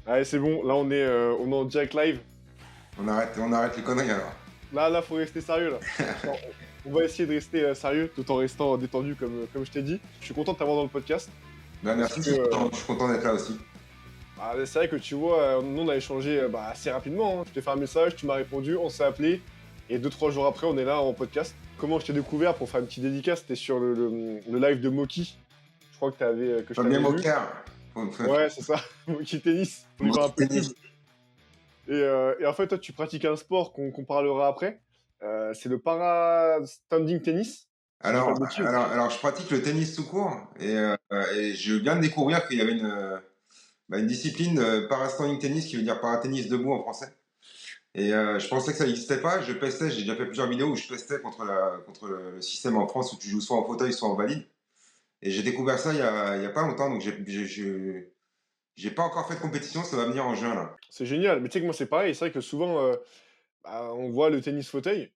Allez, c'est bon, là on est en direct live. On arrête les conneries alors. Là, faut rester sérieux là. On va essayer de rester sérieux tout en restant détendu comme je t'ai dit. Je suis content de t'avoir dans le podcast Bah, parce merci, que je suis content d'être là aussi. c'est vrai que tu vois, nous on a échangé assez rapidement, hein. Je t'ai fait un message, tu m'as répondu, on s'est appelé et 2-3 jours après on est là en podcast. Comment je t'ai découvert pour faire une petite dédicace, c'était sur le live de Moki. Je crois que je Fabien t'avais vu. Moquer. Ouais, c'est ça, Moki Tennis, pour lui faire un Moquer peu de pub. tennis. Et en fait, toi, tu pratiques un sport qu'on parlera après. C'est le para-standing tennis, si je dis pas Alors, de bêtises. alors, je pratique le tennis tout court et je viens de découvrir qu'il y avait une discipline para-standing tennis qui veut dire para-tennis debout en français. Et je pensais que ça n'existait pas. Je pestais, j'ai déjà fait plusieurs vidéos où je pestais contre le système en France où tu joues soit en fauteuil, soit en valide. Et j'ai découvert ça il y a pas longtemps, donc j'ai pas encore fait de compétition, ça va venir en juin là. C'est génial. Mais tu sais que moi, c'est pareil. C'est vrai que souvent, on voit le tennis fauteuil.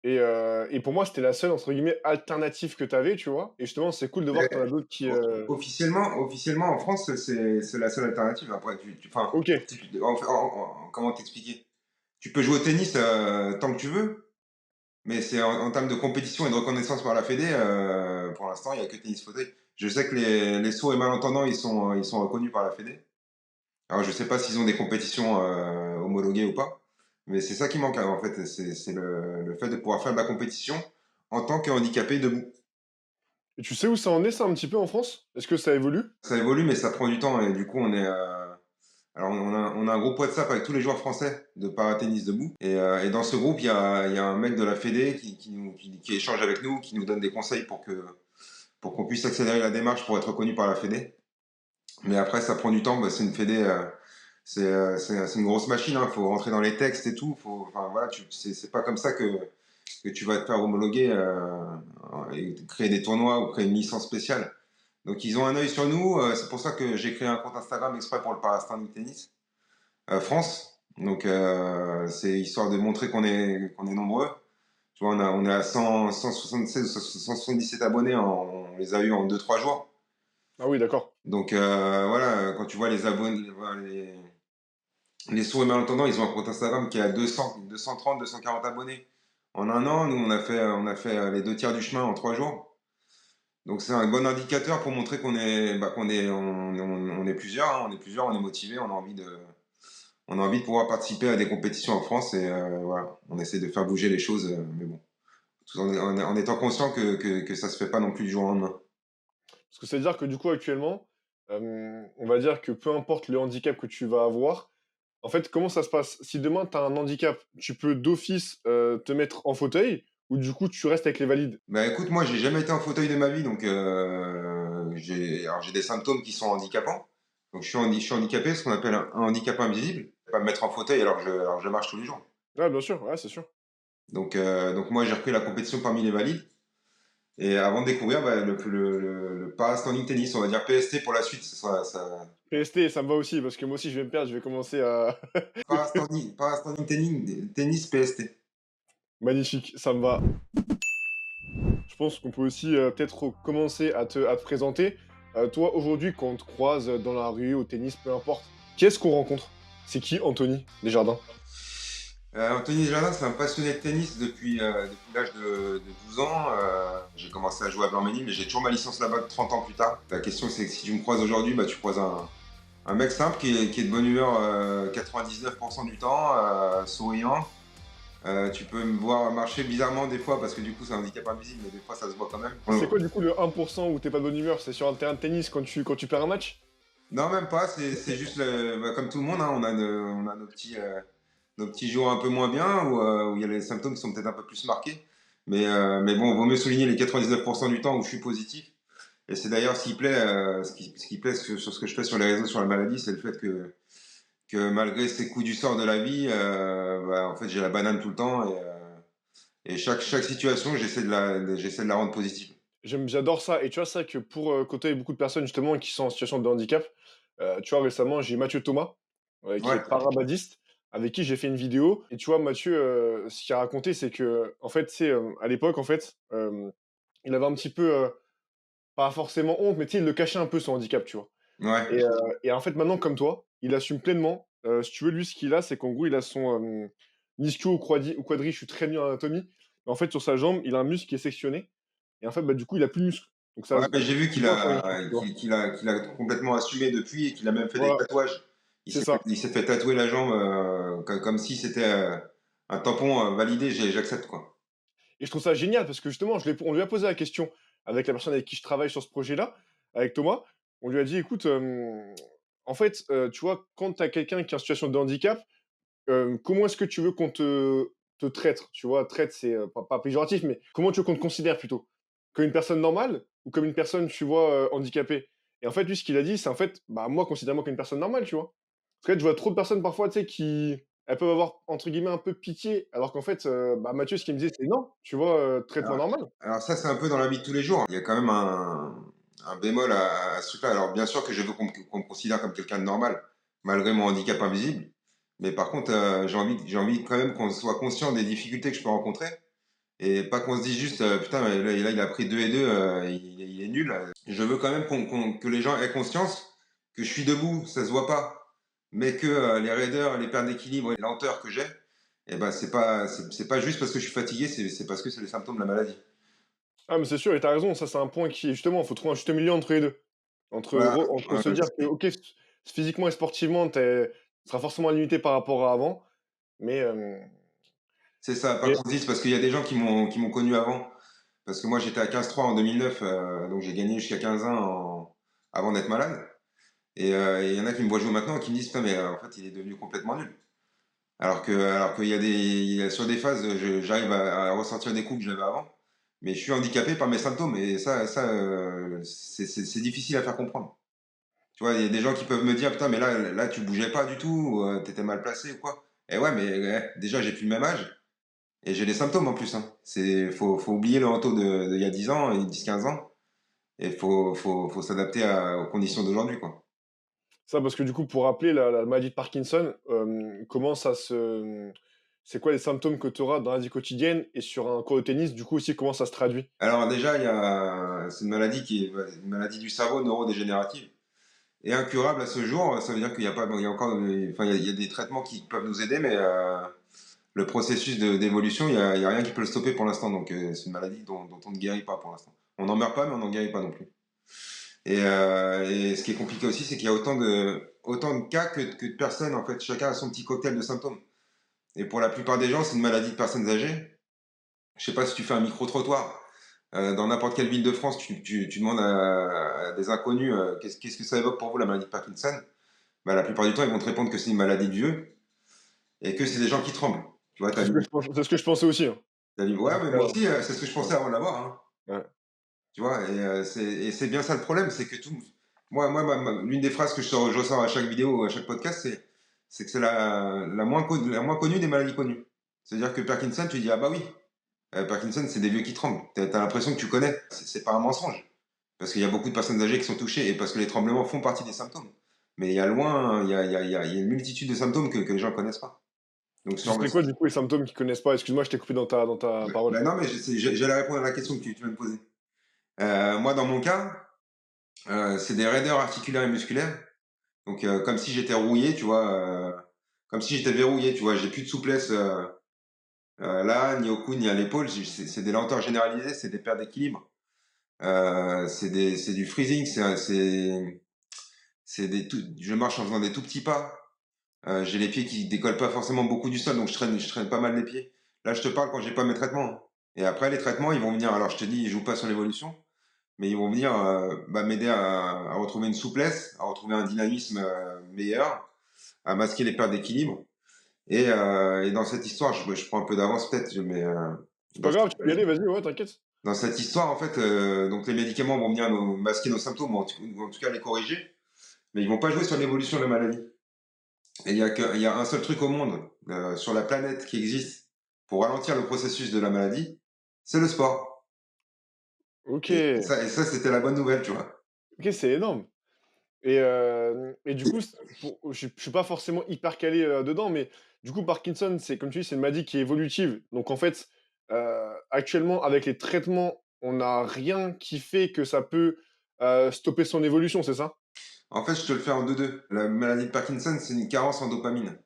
Et pour moi, c'était la seule, entre guillemets, alternative que tu avais, tu vois. Et justement, c'est cool de voir que tu en as d'autres qui. Officiellement, en France, c'est la seule alternative. Après, enfin, Ok, comment t'expliquer? Tu peux jouer au tennis tant que tu veux, mais c'est en termes de compétition et de reconnaissance par la Fédé, pour l'instant, il n'y a que tennis fauteuil. Je sais que les sourds et malentendants, ils sont reconnus par la Fédé. Alors, je sais pas s'ils ont des compétitions homologuées ou pas, mais c'est ça qui manque, hein, en fait. C'est le fait de pouvoir faire de la compétition en tant que handicapé debout. et tu sais où ça en est, ça, un petit peu en France? Est-ce que ça évolue? Ça évolue, mais ça prend du temps et du coup, alors on a un groupe WhatsApp avec tous les joueurs français de paratennis debout et dans ce groupe, il y a un mec de la Fédé qui échange avec nous, qui nous donne des conseils pour qu'on puisse accélérer la démarche pour être reconnu par la Fédé. Mais après, ça prend du temps. Bah, c'est une Fédé, c'est une grosse machine. Il faut rentrer dans les textes et tout. Enfin voilà, c'est pas comme ça que tu vas te faire homologuer et créer des tournois ou créer une licence spéciale. Donc ils ont un œil sur nous. C'est pour ça que j'ai créé un compte Instagram exprès pour le Parastanding Tennis France. Donc c'est histoire de montrer qu'on est nombreux. Tu vois, on est à 176 ou 177 abonnés. On les a eu en 2-3 jours. Ah oui, d'accord. Donc voilà, quand tu vois les abonnés, voilà, les sourds et malentendants, ils ont un compte Instagram qui est à 200, 230, 240 abonnés en un an. Nous, on a fait les 2 tiers du chemin en 3 jours. Donc c'est un bon indicateur pour montrer qu'on est plusieurs, hein, on est motivés, on a envie de pouvoir participer à des compétitions en France et voilà, on essaie de faire bouger les choses, mais bon, tout en étant conscient que ça se fait pas non plus du jour au lendemain. Parce que c'est-à-dire que du coup, actuellement, on va dire que peu importe le handicap que tu vas avoir, en fait, comment ça se passe? Si demain tu as un handicap, tu peux d'office te mettre en fauteuil ou du coup tu restes avec les valides? Bah écoute, moi j'ai jamais été en fauteuil de ma vie, donc j'ai des symptômes qui sont handicapants. Donc je suis handicapé, ce qu'on appelle un handicap invisible. Je peux pas me mettre en fauteuil alors je marche tous les jours. Ouais, bien sûr, ouais, c'est sûr. Donc moi j'ai repris la compétition parmi les valides. Et avant de découvrir le para-standing tennis, on va dire PST pour la suite, PST, ça me va aussi, parce que moi aussi je vais me perdre, je vais commencer à. para-standing tennis PST. Magnifique, ça me va. Je pense qu'on peut aussi peut-être commencer à te présenter. Toi, aujourd'hui, quand on te croise dans la rue, au tennis, peu importe, qu'est-ce qu'on rencontre? C'est qui Anthony Desjardins? Anthony Desjardins, c'est un passionné de tennis depuis l'âge de 12 ans. J'ai commencé à jouer à Blanc-Ménil, mais j'ai toujours ma licence là-bas 30 ans plus tard. La question, c'est que si tu me croises aujourd'hui, bah, tu croises un mec simple qui est de bonne humeur 99% du temps, souriant. Tu peux me voir marcher bizarrement des fois parce que du coup c'est un handicap invisible, mais des fois ça se voit quand même. C'est quoi du coup le 1% où t'es pas de bonne humeur? C'est sur un terrain de tennis quand tu perds un match? Non, même pas, c'est juste comme tout le monde, hein, on a nos petits jours un peu moins bien où il y a les symptômes qui sont peut-être un peu plus marqués. Mais bon, vaut mieux souligner les 99% du temps où je suis positif. Et c'est d'ailleurs ce qui plaît sur ce que je fais sur les réseaux sur la maladie, c'est le fait que malgré ces coups du sort de la vie, en fait j'ai la banane tout le temps et chaque situation j'essaie de la rendre positive. J'adore ça. Et tu vois, c'est vrai que pour côtoyer beaucoup de personnes justement qui sont en situation de handicap, tu vois, récemment, j'ai Mathieu Thomas, qui est Ouais, parabadiste, avec qui j'ai fait une vidéo. Et tu vois, Mathieu, ce qu'il a raconté, c'est que, en fait, c'est à l'époque, en fait, il avait un petit peu, pas forcément honte, mais tu sais, il le cachait un peu son handicap, tu vois. Ouais, Et, euh, et en fait, maintenant, comme toi, il assume pleinement. Si tu veux, lui, ce qu'il a, c'est qu'en gros, il a son ischio ou quadri, je suis très nul en anatomie. Mais en fait, sur sa jambe, il a un muscle qui est sectionné. Et en fait, bah, du coup, il a plus de muscle. Donc ça ouais, se mais j'ai vu qu'il voit quand il marche, a, tu vois. qu'il a complètement assumé depuis et qu'il a même fait des Voilà, tatouages. c'est ça. Il s'est fait tatouer la jambe comme si c'était un tampon validé. J'accepte quoi. Et je trouve ça génial parce que justement, on lui a posé la question avec la personne avec qui je travaille sur ce projet-là, avec Thomas. On lui a dit, écoute, en fait, tu vois, quand tu as quelqu'un qui est en situation de handicap, comment est-ce que tu veux qu'on te traite? Tu vois, traite, c'est pas péjoratif, mais comment tu veux qu'on te considère plutôt? Comme une personne normale ou comme une personne, tu vois, handicapée? Et en fait, lui, ce qu'il a dit, c'est en fait, bah, moi, considère-moi comme une personne normale, tu vois. Parce que je vois trop de personnes parfois, tu sais, qui elles peuvent avoir, entre guillemets, un peu pitié, alors qu'en fait, bah, Mathieu, ce qu'il me disait, c'est non, tu vois, traite-moi Alors, normal. alors ça, c'est un peu dans la vie de tous les jours. Il y a quand même un bémol à ce truc-là. Alors bien sûr que je veux qu'on me considère comme quelqu'un de normal, malgré mon handicap invisible. Mais par contre, j'ai envie quand même qu'on soit conscient des difficultés que je peux rencontrer. Et pas qu'on se dise juste, putain, mais là, il a pris 2 et 2, il est nul. Je veux quand même que les gens aient conscience que je suis debout, ça se voit pas. Mais que les raideurs, les pertes d'équilibre et les lenteurs que j'ai, eh ben, c'est pas juste parce que je suis fatigué, c'est parce que c'est les symptômes de la maladie. Ah, mais c'est sûr, et t'as raison, ça, c'est un point qui, justement, il faut trouver un juste milieu entre les deux. Voilà, Entre se dire que, ok, physiquement et sportivement, tu seras forcément limité par rapport à avant, mais, c'est ça. Pas mais qu'on se dise parce qu'il y a des gens qui m'ont connu avant. Parce que moi, j'étais à 15-3 en 2009, donc j'ai gagné jusqu'à 15 ans avant d'être malade. Et il y en a qui me voient jouer maintenant et qui me disent, putain, mais en fait, il est devenu complètement nul. Alors qu'il y a sur des phases, j'arrive à ressortir des coups que j'avais avant, mais je suis handicapé par mes symptômes et c'est difficile à faire comprendre. Tu vois, il y a des gens qui peuvent me dire, putain, mais là, tu bougeais pas du tout, ou, t'étais mal placé ou quoi. Et ouais, mais déjà, j'ai plus le même âge et j'ai des symptômes en plus, hein. Faut oublier le Anto il y a 10 ans, 10-15 ans, et faut s'adapter aux conditions d'aujourd'hui, quoi. ça, parce que du coup, pour rappeler, la maladie de Parkinson, comment ça c'est quoi les symptômes que tu auras dans la vie quotidienne et sur un court de tennis, du coup, aussi, comment ça se traduit? Alors déjà, c'est une maladie une maladie du cerveau neurodégénérative. Et incurable à ce jour, ça veut dire qu'il y a pas, bon, il y a encore, enfin, il y a des traitements qui peuvent nous aider, mais le processus d'évolution, il y a rien qui peut le stopper pour l'instant. Donc c'est une maladie dont on ne guérit pas pour l'instant. On n'en meurt pas, mais on n'en guérit pas non plus. Et ce qui est compliqué aussi, c'est qu'il y a autant de cas que de personnes. En fait, chacun a son petit cocktail de symptômes. Et pour la plupart des gens, c'est une maladie de personnes âgées. Je sais pas si tu fais un micro-trottoir. Dans n'importe quelle ville de France, tu demandes à des inconnus qu'est-ce que ça évoque pour vous la maladie de Parkinson. Bah, la plupart du temps, ils vont te répondre que c'est une maladie de vieux et que c'est des gens qui tremblent. Tu vois, C'est ce que je pensais aussi, hein. ouais, Donc, mais moi aussi, c'est ce que je ouais, pensais avant de l'avoir, hein. ouais. Tu vois, et c'est bien ça le problème, c'est que l'une des phrases que je ressors à chaque vidéo, à chaque podcast, c'est que c'est la moins connue des maladies connues. C'est-à-dire que Parkinson, tu dis, ah bah oui, Parkinson, c'est des vieux qui tremblent. T'as l'impression que tu connais. C'est pas un mensonge. Parce qu'il y a beaucoup de personnes âgées qui sont touchées et parce que les tremblements font partie des symptômes. Mais il y a loin, il y a une multitude de symptômes que les gens connaissent pas. Donc, Ce serait quoi, du coup, les symptômes qu'ils connaissent pas? Excuse-moi, je t'ai coupé dans ta parole. ben non, mais j'allais répondre à la question que tu viens de poser. Moi, dans mon cas, c'est des raideurs articulaires et musculaires. Donc, comme si j'étais rouillé, tu vois, comme si j'étais verrouillé, tu vois. J'ai plus de souplesse là, ni au cou, ni à l'épaule. C'est des lenteurs généralisées, c'est des pertes d'équilibre. C'est du freezing, je marche en faisant des tout petits pas. J'ai les pieds qui décollent pas forcément beaucoup du sol, donc je traîne pas mal les pieds. Là, je te parle quand j'ai pas mes traitements, hein. Et après, les traitements, ils vont venir. Alors, je te dis, ils jouent pas sur l'évolution, mais ils vont venir m'aider à retrouver une souplesse, à retrouver un dynamisme meilleur, à masquer les pertes d'équilibre. Et dans cette histoire, je prends un peu d'avance peut-être, mais C'est dans, pas grave, tu peux y aller, vas-y, ouais, t'inquiète. dans cette histoire, en fait, donc les médicaments vont venir nous masquer nos symptômes, ou en tout cas les corriger, mais ils vont pas jouer sur l'évolution de la maladie. Et il y a un seul truc au monde, sur la planète qui existe pour ralentir le processus de la maladie, c'est le sport. Ok, Et ça c'était la bonne nouvelle, tu vois. ok, c'est énorme. Et du coup, je suis pas forcément hyper calé dedans, mais du coup, Parkinson, c'est comme tu dis, c'est une maladie qui est évolutive. Donc en fait, actuellement, avec les traitements, on n'a rien qui fait que ça peut stopper son évolution, c'est ça? En fait, je te le fais en deux-deux. La maladie de Parkinson, c'est une carence en dopamine.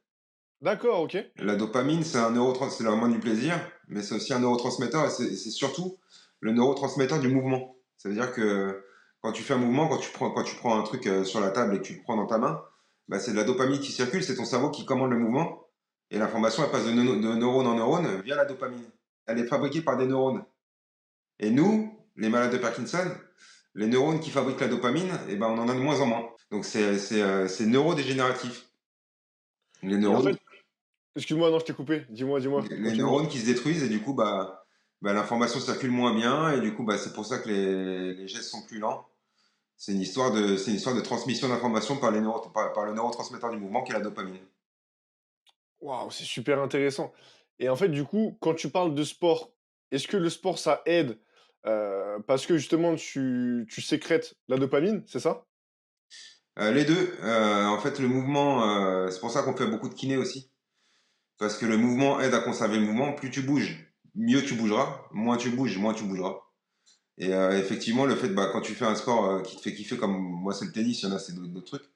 D'accord, ok. La dopamine, c'est l'hormone du plaisir, mais c'est aussi un neurotransmetteur et c'est surtout le neurotransmetteur du mouvement. Ça veut dire que quand tu fais un mouvement, quand tu prends un truc sur la table et que tu le prends dans ta main, bah, c'est de la dopamine qui circule, c'est ton cerveau qui commande le mouvement et l'information elle passe de neurone en neurone via la dopamine. Elle est fabriquée par des neurones. Et nous, les malades de Parkinson, les neurones qui fabriquent la dopamine, eh ben, on en a de moins en moins. Donc c'est neurodégénératif. Les Et en neurones fait, excuse-moi, non, je t'ai coupé. Dis-moi, les continue. neurones qui se détruisent et du coup l'information circule moins bien et du coup c'est pour ça que les gestes sont plus lents. C'est une histoire de transmission d'information par le neurotransmetteur du mouvement qui est la dopamine. Waouh, c'est super intéressant. Et en fait, du coup, quand tu parles de sport, est-ce que le sport, ça aide parce que justement, tu sécrètes la dopamine, c'est ça? Les deux, en fait le mouvement, c'est pour ça qu'on fait beaucoup de kiné aussi. Parce que le mouvement aide à conserver le mouvement. Plus tu bouges, mieux tu bougeras. Moins tu bouges, moins tu bougeras. Et effectivement, le fait, quand tu fais un sport qui te fait kiffer, comme moi c'est le tennis, il y en a c'est d'autres trucs,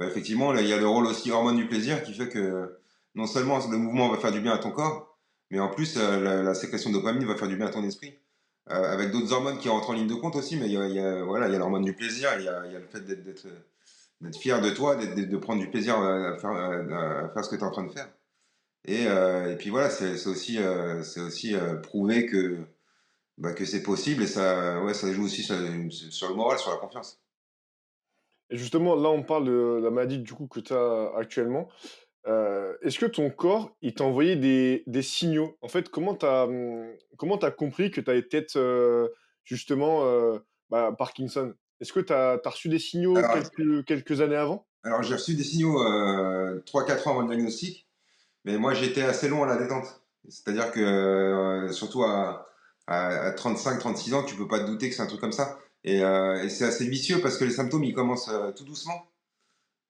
effectivement, là, il y a le rôle aussi hormone du plaisir qui fait que non seulement le mouvement va faire du bien à ton corps, mais en plus la sécrétion de dopamine va faire du bien à ton esprit. Avec d'autres hormones qui rentrent en ligne de compte aussi, mais voilà, il y a l'hormone du plaisir, il y a le fait d'être fier de toi, de prendre du plaisir à faire ce que tu es en train de faire. Et puis voilà, c'est aussi prouver que c'est possible et ça, ouais, ça joue aussi sur le moral, sur la confiance. Et justement, là, on parle de la maladie, du coup, que tu as actuellement. Est-ce que ton corps, il t'a envoyé des signaux? En fait, comment tu compris que tu avais peut-être, justement, Parkinson? Est-ce que tu as reçu des signaux Alors, quelques années avant? alors j'ai reçu des signaux 3-4 ans avant le diagnostic, mais moi j'étais assez long à la détente. C'est-à-dire que surtout à 35-36 ans, tu peux pas te douter que c'est un truc comme ça. Et c'est assez vicieux parce que les symptômes ils commencent tout doucement,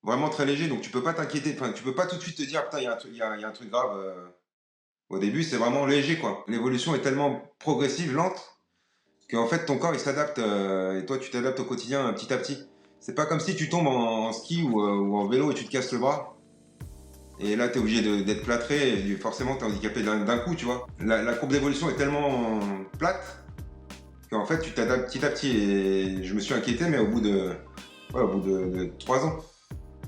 vraiment très léger, donc tu peux pas t'inquiéter. Enfin, tu peux pas tout de suite te dire putain, il y a un truc grave. Au début, c'est vraiment léger quoi. L'évolution est tellement progressive, lente, qu'en fait ton corps il s'adapte et toi tu t'adaptes au quotidien petit à petit. C'est pas comme si tu tombes en ski ou en vélo et tu te casses le bras. Et là, tu es obligé d'être plâtré et forcément, tu es handicapé d'un coup, tu vois. La courbe d'évolution est tellement plate qu'en fait, tu t'adaptes petit à petit. Et je me suis inquiété, mais au bout de 3 ans.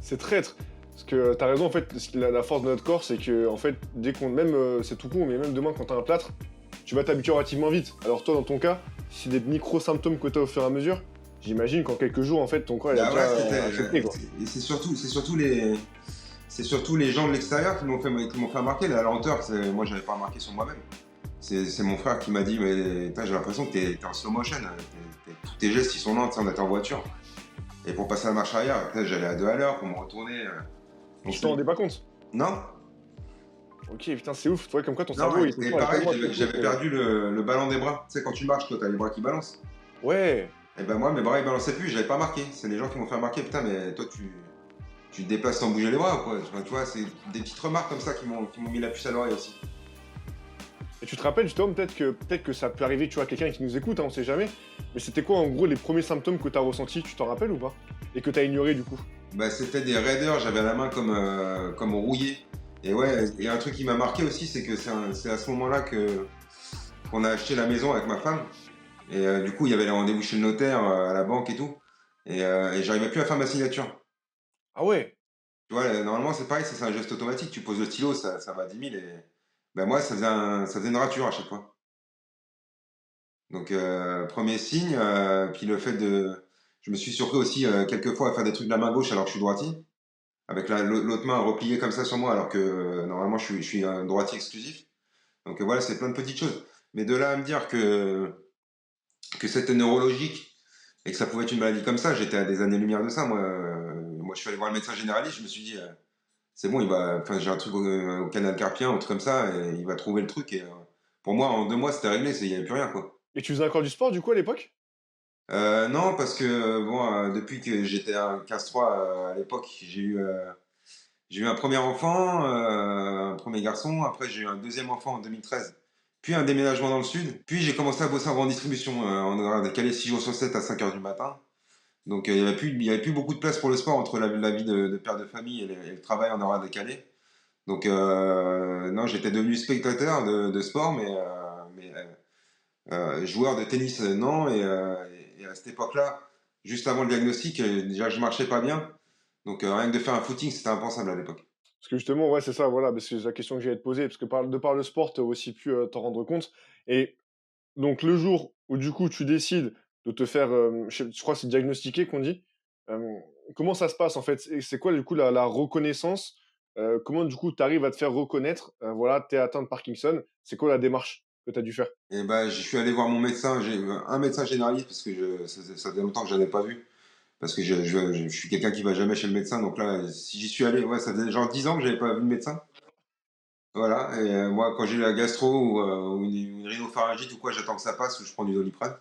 C'est traître. Parce que tu as raison, en fait, la force de notre corps, c'est que, en fait, dès qu'on même, c'est tout con, mais même demain, quand tu as un plâtre, tu vas t'habituer relativement vite. Alors toi, dans ton cas, si c'est des micro-symptômes que tu as au fur et à mesure, j'imagine qu'en quelques jours, en fait, ton corps, il a Ah ouais, déjà accepté, quoi. et c'est surtout les gens de l'extérieur qui m'ont fait remarquer la lenteur. Moi, j'avais pas remarqué sur moi-même. C'est mon frère qui m'a dit, mais putain, j'ai l'impression que t'es en slow motion. Tous tes gestes, ils sont lents, tu sais, on était en voiture. Et pour passer à la marche arrière, peut-être j'allais à 2 à l'heure pour me retourner. Et Donc tu t'en rendais pas compte? non, Ok, putain, c'est ouf. Tu vois, comme quoi ton non, cerveau, il ton et corps est pareil, tellement accepté j'avais que... perdu le ballon des bras. Tu sais, quand tu marches, toi, t'as les bras qui balancent. Ouais. Et ben moi, mes bras, ils balançaient plus, j'avais pas marqué. C'est les gens qui m'ont fait remarquer, putain, mais toi, tu te déplaces sans bouger les bras, quoi. Enfin, tu vois, c'est des petites remarques comme ça qui m'ont mis la puce à l'oreille aussi. Et tu te rappelles, justement, peut-être que ça peut arriver, tu vois, à quelqu'un qui nous écoute, hein, on sait jamais. Mais c'était quoi, en gros, les premiers symptômes que tu as ressentis, tu t'en rappelles ou pas? Et que tu as ignoré, du coup? Bah, c'était des raideurs, j'avais la main comme rouillée. Et ouais, et un truc qui m'a marqué aussi, c'est que c'est à ce moment-là qu'on a acheté la maison avec ma femme. Et du coup, il y avait les rendez-vous chez le notaire, à la banque et tout. Et j'arrivais plus à faire ma signature. Ah ouais. Tu vois, normalement, c'est pareil, c'est un geste automatique. Tu poses le stylo, ça va à 10 000. Et ben moi, ça faisait une rature à chaque fois. Donc, premier signe. Puis le fait de. Je me suis surpris aussi quelques fois à faire des trucs de la main gauche alors que je suis droitier. Avec l'autre main repliée comme ça sur moi alors que normalement, je suis un droitier exclusif. Donc voilà, c'est plein de petites choses. Mais de là à me dire que c'était neurologique et que ça pouvait être une maladie comme ça, j'étais à des années-lumière de ça. Moi, je suis allé voir le médecin généraliste, je me suis dit, c'est bon, enfin, j'ai un truc au canal carpien, un truc comme ça, et il va trouver le truc. Et pour moi, en 2 mois, c'était réglé, il n'y avait plus rien, quoi. Et tu faisais encore du sport, du coup, à l'époque? Non, parce que bon, depuis que j'étais un 15-3 à l'époque, j'ai eu un premier enfant, un premier garçon. Après, j'ai eu un deuxième enfant en 2013. Puis un déménagement dans le sud. Puis j'ai commencé à bosser en grande distribution. On a décalé 6 jours sur 7 à 5 heures du matin. Donc il y avait plus beaucoup de place pour le sport entre la vie de père de famille et le travail en horaire décalé. Donc non, j'étais devenu spectateur de sport, mais joueur de tennis, non. Et à cette époque-là, juste avant le diagnostic, déjà je marchais pas bien. Donc rien que de faire un footing, c'était impensable à l'époque. Parce que justement, ouais, c'est ça, voilà, parce que c'est la question que j'allais te poser, parce que de par le sport, tu as aussi pu t'en rendre compte. Et donc, le jour où, du coup, tu décides de te faire, je crois que c'est diagnostiqué qu'on dit, euh, comment ça se passe en fait? C'est quoi, du coup, la reconnaissance? Comment, du coup, tu arrives à te faire reconnaître? Voilà, tu es atteint de Parkinson. C'est quoi la démarche que tu as dû faire? Et ben, je suis allé voir mon médecin, j'ai un médecin généraliste parce que ça faisait longtemps que je n'en ai pas vu. Parce que je suis quelqu'un qui va jamais chez le médecin, donc là, si j'y suis allé, ouais, ça faisait genre 10 ans que j'avais pas vu de médecin. Voilà, et moi, quand j'ai la gastro ou une rhinopharyngite ou quoi, j'attends que ça passe ou je prends du Doliprane.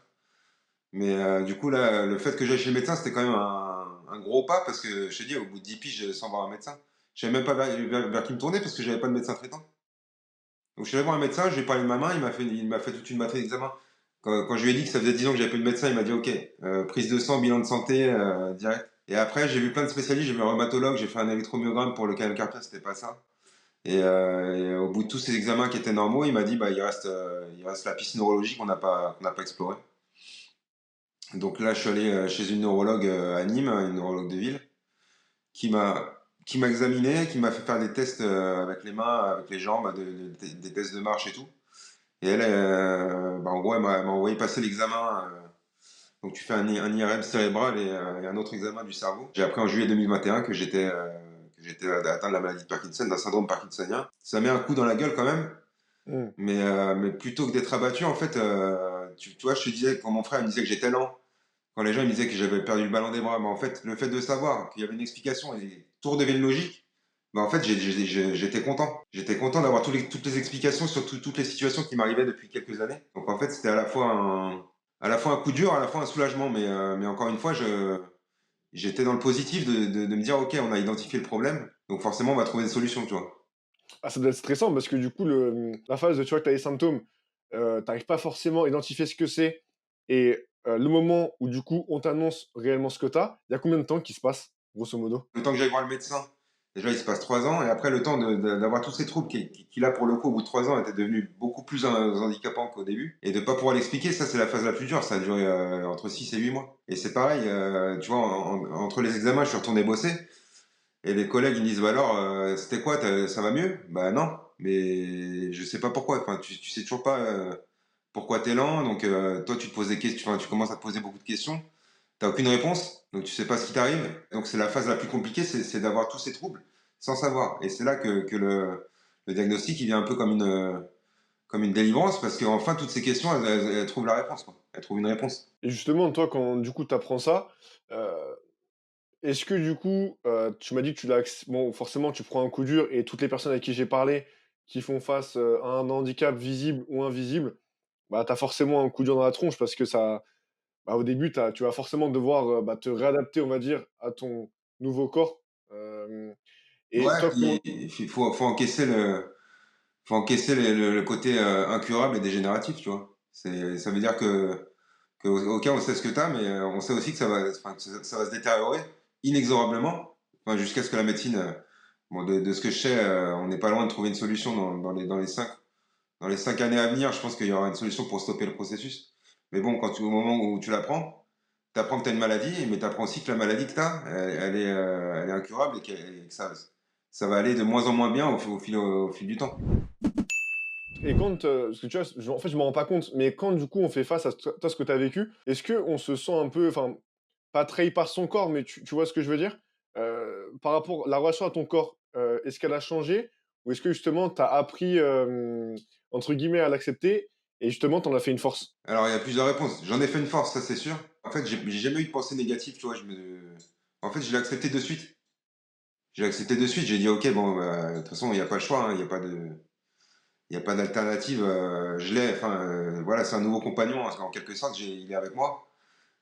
Mais du coup, là, le fait que j'aille chez le médecin, c'était quand même un gros pas parce que je te dis, au bout de 10 piges sans voir un médecin, je savais même pas vers qui me tourner parce que j'avais pas de médecin traitant. Donc je suis allé voir un médecin, je lui ai parlé de ma main, il m'a fait toute une batterie d'examens. Quand je lui ai dit que ça faisait 10 ans que j'avais plus de médecin, il m'a dit ok, prise de sang, bilan de santé, direct. Et après, j'ai vu plein de spécialistes, j'ai vu un rhumatologue, j'ai fait un électromyogramme pour le canal carpien, c'était pas ça. Et au bout de tous ces examens qui étaient normaux, il m'a dit bah, il reste la piste neurologique qu'on n'a pas explorée. Donc là, je suis allé chez une neurologue à Nîmes, une neurologue de ville, qui m'a qui m'a examiné, qui m'a fait faire des tests avec les mains, avec les jambes, des tests de marche et tout. Et elle, bah, en gros, m'a envoyé passer l'examen. Donc tu fais un IRM cérébral et un autre examen du cerveau. J'ai appris en juillet 2021 que j'étais atteint de la maladie de Parkinson, d'un syndrome parkinsonien. Ça met un coup dans la gueule quand même, Hmm. mais plutôt que d'être abattu, en fait, tu vois, je te disais, quand mon frère me disait que j'étais lent, quand les gens me disaient que j'avais perdu le ballon des bras, mais en fait, le fait de savoir qu'il y avait une explication et tout redevient logique, bah en fait, j'étais content. J'étais content d'avoir toutes les explications sur toutes les situations qui m'arrivaient depuis quelques années. Donc en fait, c'était à la fois un coup dur, à la fois un soulagement. Mais encore une fois, j'étais dans le positif de me dire, ok, on a identifié le problème, donc forcément, on va trouver des solutions, tu vois. Ah, ça doit être stressant parce que du coup, la phase de tu vois que tu as les symptômes, tu pas forcément à identifier ce que c'est et le moment où du coup on t'annonce réellement ce que tu as, il y a combien de temps qui se passe, grosso modo? Le temps que j'aille voir le médecin, déjà, il se passe 3 ans, et après, le temps d'avoir tous ces troubles qui, là, pour le coup, au bout de 3 ans, étaient devenus beaucoup plus handicapants qu'au début, et de pas pouvoir l'expliquer, ça, c'est la phase la plus dure, ça a duré entre 6 et 8 mois. Et c'est pareil, tu vois, entre les examens, je suis retourné bosser, et les collègues, ils me disent, bah alors, c'était quoi, ça va mieux? Bah non, mais je sais pas pourquoi, enfin, tu sais toujours pas pourquoi t'es lent, donc toi, tu te poses des questions, enfin, tu commences à te poser beaucoup de questions, t'as aucune réponse, donc tu sais pas ce qui t'arrive. Donc c'est la phase la plus compliquée, c'est d'avoir tous ces troubles sans savoir. Et c'est là que le diagnostic, il vient un peu comme une délivrance, parce qu'enfin, toutes ces questions, elles trouvent la réponse, quoi. Elles trouvent une réponse. Et justement, toi, quand du coup tu apprends ça, heu, est-ce que du coup, tu m'as dit que tu l'as bon, forcément tu prends un coup dur et toutes les personnes avec qui j'ai parlé, qui font face, à un handicap visible ou invisible, bah, tu as forcément un coup dur dans la tronche parce que ça bah, au début, tu vas forcément devoir, bah, te réadapter, on va dire, à ton nouveau corps. Et Ouais, toi, puis faut encaisser le côté incurable et dégénératif, tu vois. Ça veut dire ok, on sait ce que t'as, mais on sait aussi que enfin, que ça va se détériorer inexorablement, enfin, jusqu'à ce que la médecine, bon, de ce que je sais, on n'est pas loin de trouver une solution dans les 5 années à venir. Je pense qu'il y aura une solution pour stopper le processus. Mais bon, au moment où tu l'apprends, tu apprends que tu as une maladie, mais tu apprends aussi que la maladie que tu as, elle est incurable et que ça va aller de moins en moins bien au fil du temps. et quand, parce que tu vois, en fait, je me rends pas compte, mais quand du coup on fait face à toi, ce que tu as vécu, est-ce qu'on se sent un peu, enfin, pas trahi par son corps, mais tu vois ce que je veux dire? Par rapport la relation à ton corps, est-ce qu'elle a changé? Ou est-ce que justement tu as appris, entre guillemets, «à l'accepter» et justement tu en as fait une force? Alors, il y a plusieurs réponses. J'en ai fait une force, ça c'est sûr. En fait, j'ai jamais eu de pensée négative, tu vois. En fait, je l'ai accepté de suite. J'ai accepté de suite. J'ai dit, ok, bon, bah, de toute façon, il n'y a pas le choix, hein, il y a pas d'alternative. Je l'ai, enfin, voilà, c'est un nouveau compagnon, en quelque sorte, il est avec moi.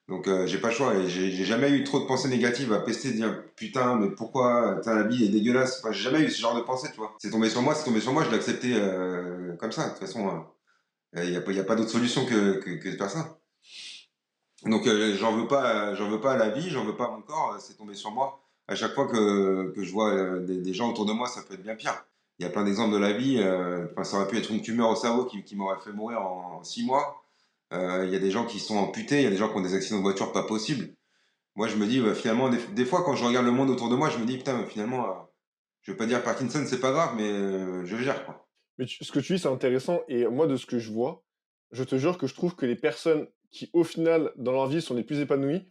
Donc, j'ai pas le choix. Et j'ai jamais eu trop de pensées négatives à pester, de dire, putain, mais pourquoi, putain, la vie est dégueulasse. Enfin, j'ai jamais eu ce genre de pensée, tu vois. C'est tombé sur moi, je l'ai accepté comme ça. De toute façon, il n'y a pas d'autre solution que de faire ça. Donc j'en veux pas à la vie, j'en veux pas à mon corps, c'est tombé sur moi. À chaque fois que je vois des gens autour de moi, ça peut être bien pire. Il y a plein d'exemples de la vie. Enfin, ça aurait pu être une tumeur au cerveau qui m'aurait fait mourir en 6 mois. Il y a des gens qui sont amputés, il y a des gens qui ont des accidents de voiture pas possibles. Moi, je me dis, finalement, des fois, quand je regarde le monde autour de moi, je me dis, putain, finalement, je veux pas dire Parkinson, c'est pas grave, mais je gère, quoi. Mais ce que tu dis, c'est intéressant. Et moi, de ce que je vois, je te jure que je trouve que les personnes qui, au final, dans leur vie, sont les plus épanouies,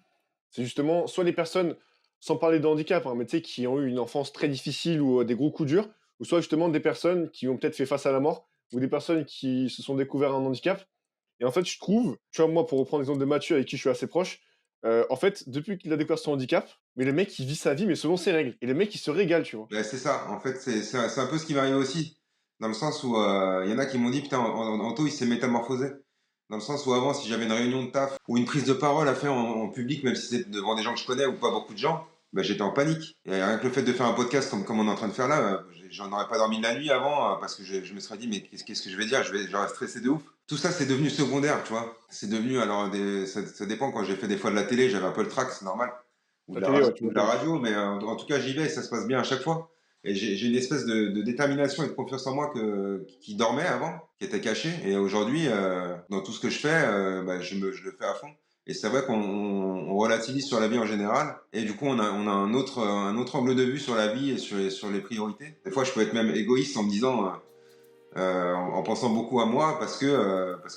c'est justement soit les personnes, sans parler de handicap, hein, mais tu sais, qui ont eu une enfance très difficile ou des gros coups durs, ou soit justement des personnes qui ont peut-être fait face à la mort, ou des personnes qui se sont découverts un handicap. Et en fait, je trouve, tu vois, moi, pour reprendre l'exemple de Mathieu, avec qui je suis assez proche, en fait, depuis qu'il a découvert son handicap, mais le mec, il vit sa vie, mais selon ses règles. Et le mec, il se régale, tu vois. Ben, c'est ça, en fait, c'est un peu ce qui m'arrive aussi. Dans le sens où il y en a qui m'ont dit, putain, Anto, il s'est métamorphosé. Dans le sens où avant, si j'avais une réunion de taf ou une prise de parole à faire en public, même si c'est devant des gens que je connais ou pas beaucoup de gens, ben, j'étais en panique. Et rien que le fait de faire un podcast comme on est en train de faire là, j'en aurais pas dormi de la nuit avant parce que je me serais dit, mais qu'est-ce que je vais dire? J'aurais stressé de ouf. Tout ça, c'est devenu secondaire, tu vois. C'est devenu, alors, ça dépend. Quand j'ai fait des fois de la télé, j'avais un peu le trac, c'est normal. La télé, ouais, tu Ou de la m'étonnes. radio, mais en tout cas, j'y vais et ça se passe bien à chaque fois. Et j'ai une espèce de détermination et de confiance en moi qui dormait avant, qui était cachée. Et aujourd'hui, dans tout ce que je fais, bah, je le fais à fond. Et c'est vrai qu'on relativise sur la vie en général. Et du coup, on a un autre angle de vue sur la vie et sur les priorités. Des fois, je peux être même égoïste en me disant, en pensant beaucoup à moi, parce que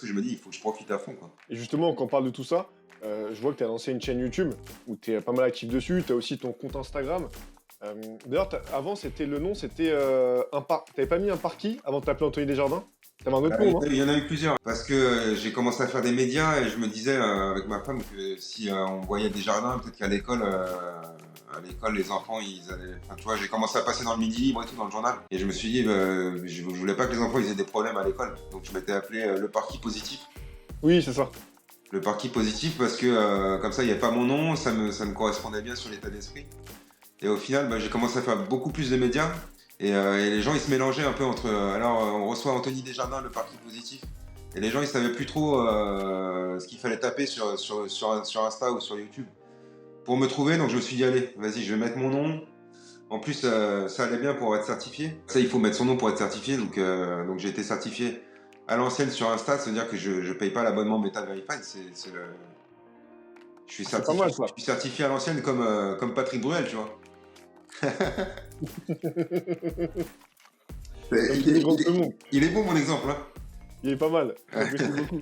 je me dis, il faut que je profite à fond, quoi. Et justement, quand on parle de tout ça, je vois que tu as lancé une chaîne YouTube où tu es pas mal actif dessus. Tu as aussi ton compte Instagram. D'ailleurs, avant, c'était le nom, c'était un par. T'avais pas mis un parki avant de t'appeler Anthony Desjardins? T'avais un autre nom, non? Il y en a eu plusieurs. Parce que j'ai commencé à faire des médias et je me disais avec ma femme que si on voyait des jardins, peut-être qu'à l'école, les enfants, ils allaient. Enfin, tu vois, j'ai commencé à passer dans le Midi Libre et tout, dans le journal. Et je me suis dit, je voulais pas que les enfants ils aient des problèmes à l'école. Donc je m'étais appelé le Parti Positif. Oui, c'est ça. Le Parti Positif parce que comme ça, il n'y avait pas mon nom, ça me correspondait bien sur l'état d'esprit. Et au final, bah, j'ai commencé à faire beaucoup plus de médias. Et les gens, ils se mélangeaient un peu entre. Alors, on reçoit Anthony Desjardins, le Parti Positif. Et les gens, ils savaient plus trop ce qu'il fallait taper sur Insta ou sur YouTube pour me trouver. Donc, je me suis dit, allez, vas-y, je vais mettre mon nom. En plus, ça allait bien pour être certifié. Ça, il faut mettre son nom pour être certifié. Donc j'ai été certifié à l'ancienne sur Insta. C'est-à-dire que je ne paye pas l'abonnement Meta Verify. C'est pas mal, ça. Je suis certifié à l'ancienne comme Patrick Bruel, tu vois. Comme tout l'exemple de monde. Il est bon, mon exemple, hein. Il est pas mal. J'apprécie beaucoup.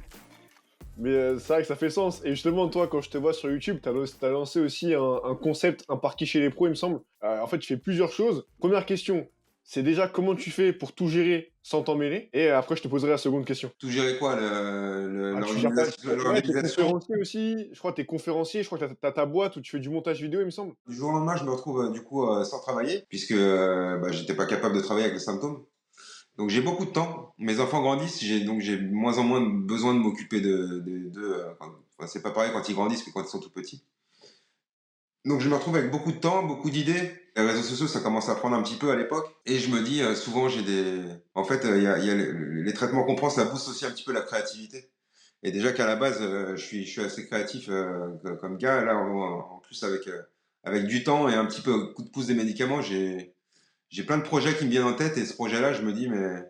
Mais c'est vrai que ça fait sens. Et justement, toi, quand je te vois sur YouTube, t'as lancé aussi un concept, un parti chez les pros, il me semble. En fait, tu fais plusieurs choses. Première question, c'est déjà comment tu fais pour tout gérer sans t'en mêler. Et après, je te poserai la seconde question. Tout gérer quoi Ah, tu gères pas. Ouais, t'es l'organisation. conférencier aussi. Je crois que t'es conférencier. Je crois que t'as ta boîte où tu fais du montage vidéo, il me semble. Du jour au lendemain, je me retrouve du coup sans travailler, puisque bah, j'étais pas capable de travailler avec les symptômes. Donc j'ai beaucoup de temps. Mes enfants grandissent, donc j'ai de moins en moins besoin de m'occuper d'eux. Enfin, c'est pas pareil quand ils grandissent que quand ils sont tout petits. Donc je me retrouve avec beaucoup de temps, beaucoup d'idées. Les réseaux sociaux, ça commence à prendre un petit peu à l'époque. Et je me dis, souvent, j'ai des... En fait, il y a les traitements qu'on prend, ça booste aussi un petit peu la créativité. Et déjà qu'à la base, je suis assez créatif comme gars. Là, en plus, avec du temps et un petit peu coup de pouce des médicaments, j'ai plein de projets qui me viennent en tête. Et ce projet-là, je me dis, mais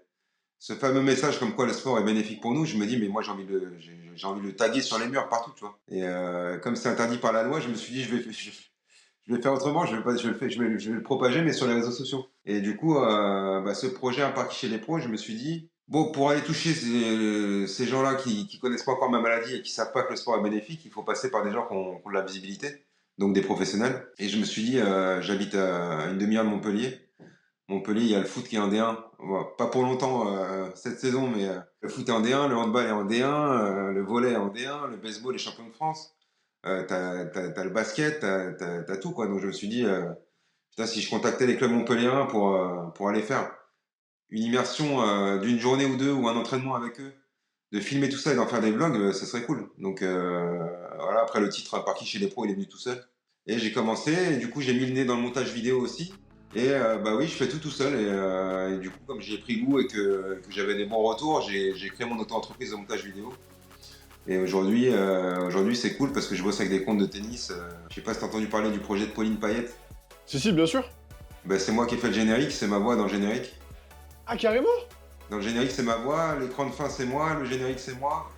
ce fameux message comme quoi le sport est bénéfique pour nous, je me dis, mais moi, j'ai envie de le taguer sur les murs partout, tu vois. Et comme c'est interdit par la loi, je me suis dit, je vais faire autrement, je vais, pas, je vais le propager, mais sur les réseaux sociaux. Et du coup, bah, ce projet Un Parti chez les pros, je me suis dit, bon, pour aller toucher ces gens-là qui connaissent pas encore ma maladie et qui savent pas que le sport est bénéfique, il faut passer par des gens qui ont de la visibilité, donc des professionnels. Et je me suis dit, j'habite à une demi-heure de Montpellier. Montpellier, il y a le foot qui est en D1. Bon, pas pour longtemps cette saison, mais le foot est en D1, le handball est en D1, le volley est en D1, le baseball est champion de France. T'as le basket, t'as tout, quoi. Donc je me suis dit, putain, si je contactais les clubs montpelliérains pour aller faire une immersion d'une journée ou deux ou un entraînement avec eux, de filmer tout ça et d'en faire des vlogs, ça serait cool. Donc voilà, après le titre Par qui chez les pros, il est venu tout seul. Et j'ai commencé, et du coup j'ai mis le nez dans le montage vidéo aussi. Et bah oui, je fais tout seul. Et du coup, comme j'ai pris goût et que j'avais des bons retours, j'ai créé mon auto-entreprise de montage vidéo. Et aujourd'hui c'est cool parce que je bosse avec des comptes de tennis. Je sais pas si t'as entendu parler du projet de Pauline Payette. Si, bien sûr. Ben, c'est moi qui ai fait le générique, c'est ma voix dans le générique. Ah, carrément? Dans le générique, c'est ma voix, l'écran de fin, c'est moi, le générique, c'est moi.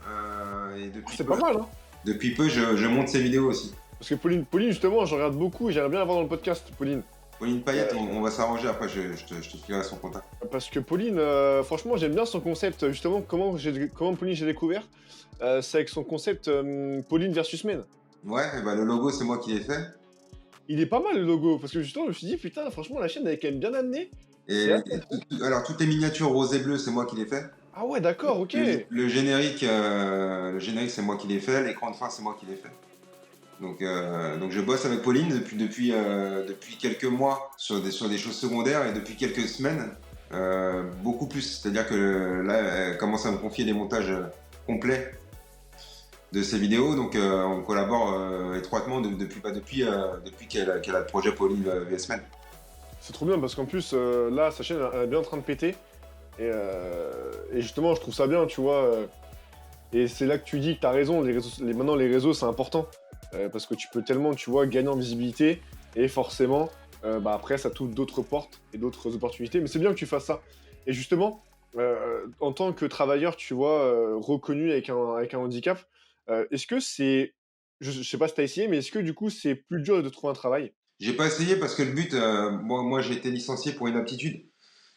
Et Ah, c'est pas mal, hein. depuis peu je monte ses vidéos aussi. Parce que Pauline, justement, je regarde beaucoup et j'aimerais bien la voir dans le podcast, Pauline. Pauline Euh, Payette, on va s'arranger après, je te filerai son contact. Parce que Pauline, franchement, j'aime bien son concept. Justement, comment Pauline j'ai découvert, c'est avec son concept Pauline versus Men. Ouais, et bah, le logo, c'est moi qui l'ai fait. Il est pas mal le logo, parce que justement, je me suis dit, putain, franchement, la chaîne elle est quand même bien amenée. C'est Et assez pro. alors, toutes les miniatures rose et bleu, c'est moi qui les fait. Ah ouais, d'accord, ok. Le générique, c'est moi qui l'ai fait. L'écran de fin, c'est moi qui l'ai fait. Donc je bosse avec Pauline depuis quelques mois sur des choses secondaires et depuis quelques semaines, beaucoup plus. C'est-à-dire que là, elle commence à me confier les montages complets de ses vidéos. Donc on collabore étroitement depuis qu'elle a le projet Pauline VS Men. C'est trop bien, parce qu'en plus, là, sa chaîne, elle est bien en train de péter. Et justement, je trouve ça bien, tu vois. Et c'est là que tu dis que t'as raison, maintenant les réseaux, c'est important. Parce que tu peux tellement, tu vois, gagner en visibilité. Et forcément, bah après, ça t'ouvre d'autres portes et d'autres opportunités. Mais c'est bien que tu fasses ça. Et justement, en tant que travailleur, tu vois, reconnu avec un handicap, est-ce que c'est... Je sais pas si t'as essayé, mais est-ce que du coup, c'est plus dur de trouver un travail? J'ai pas essayé parce que le but, moi j'ai été licencié pour inaptitude.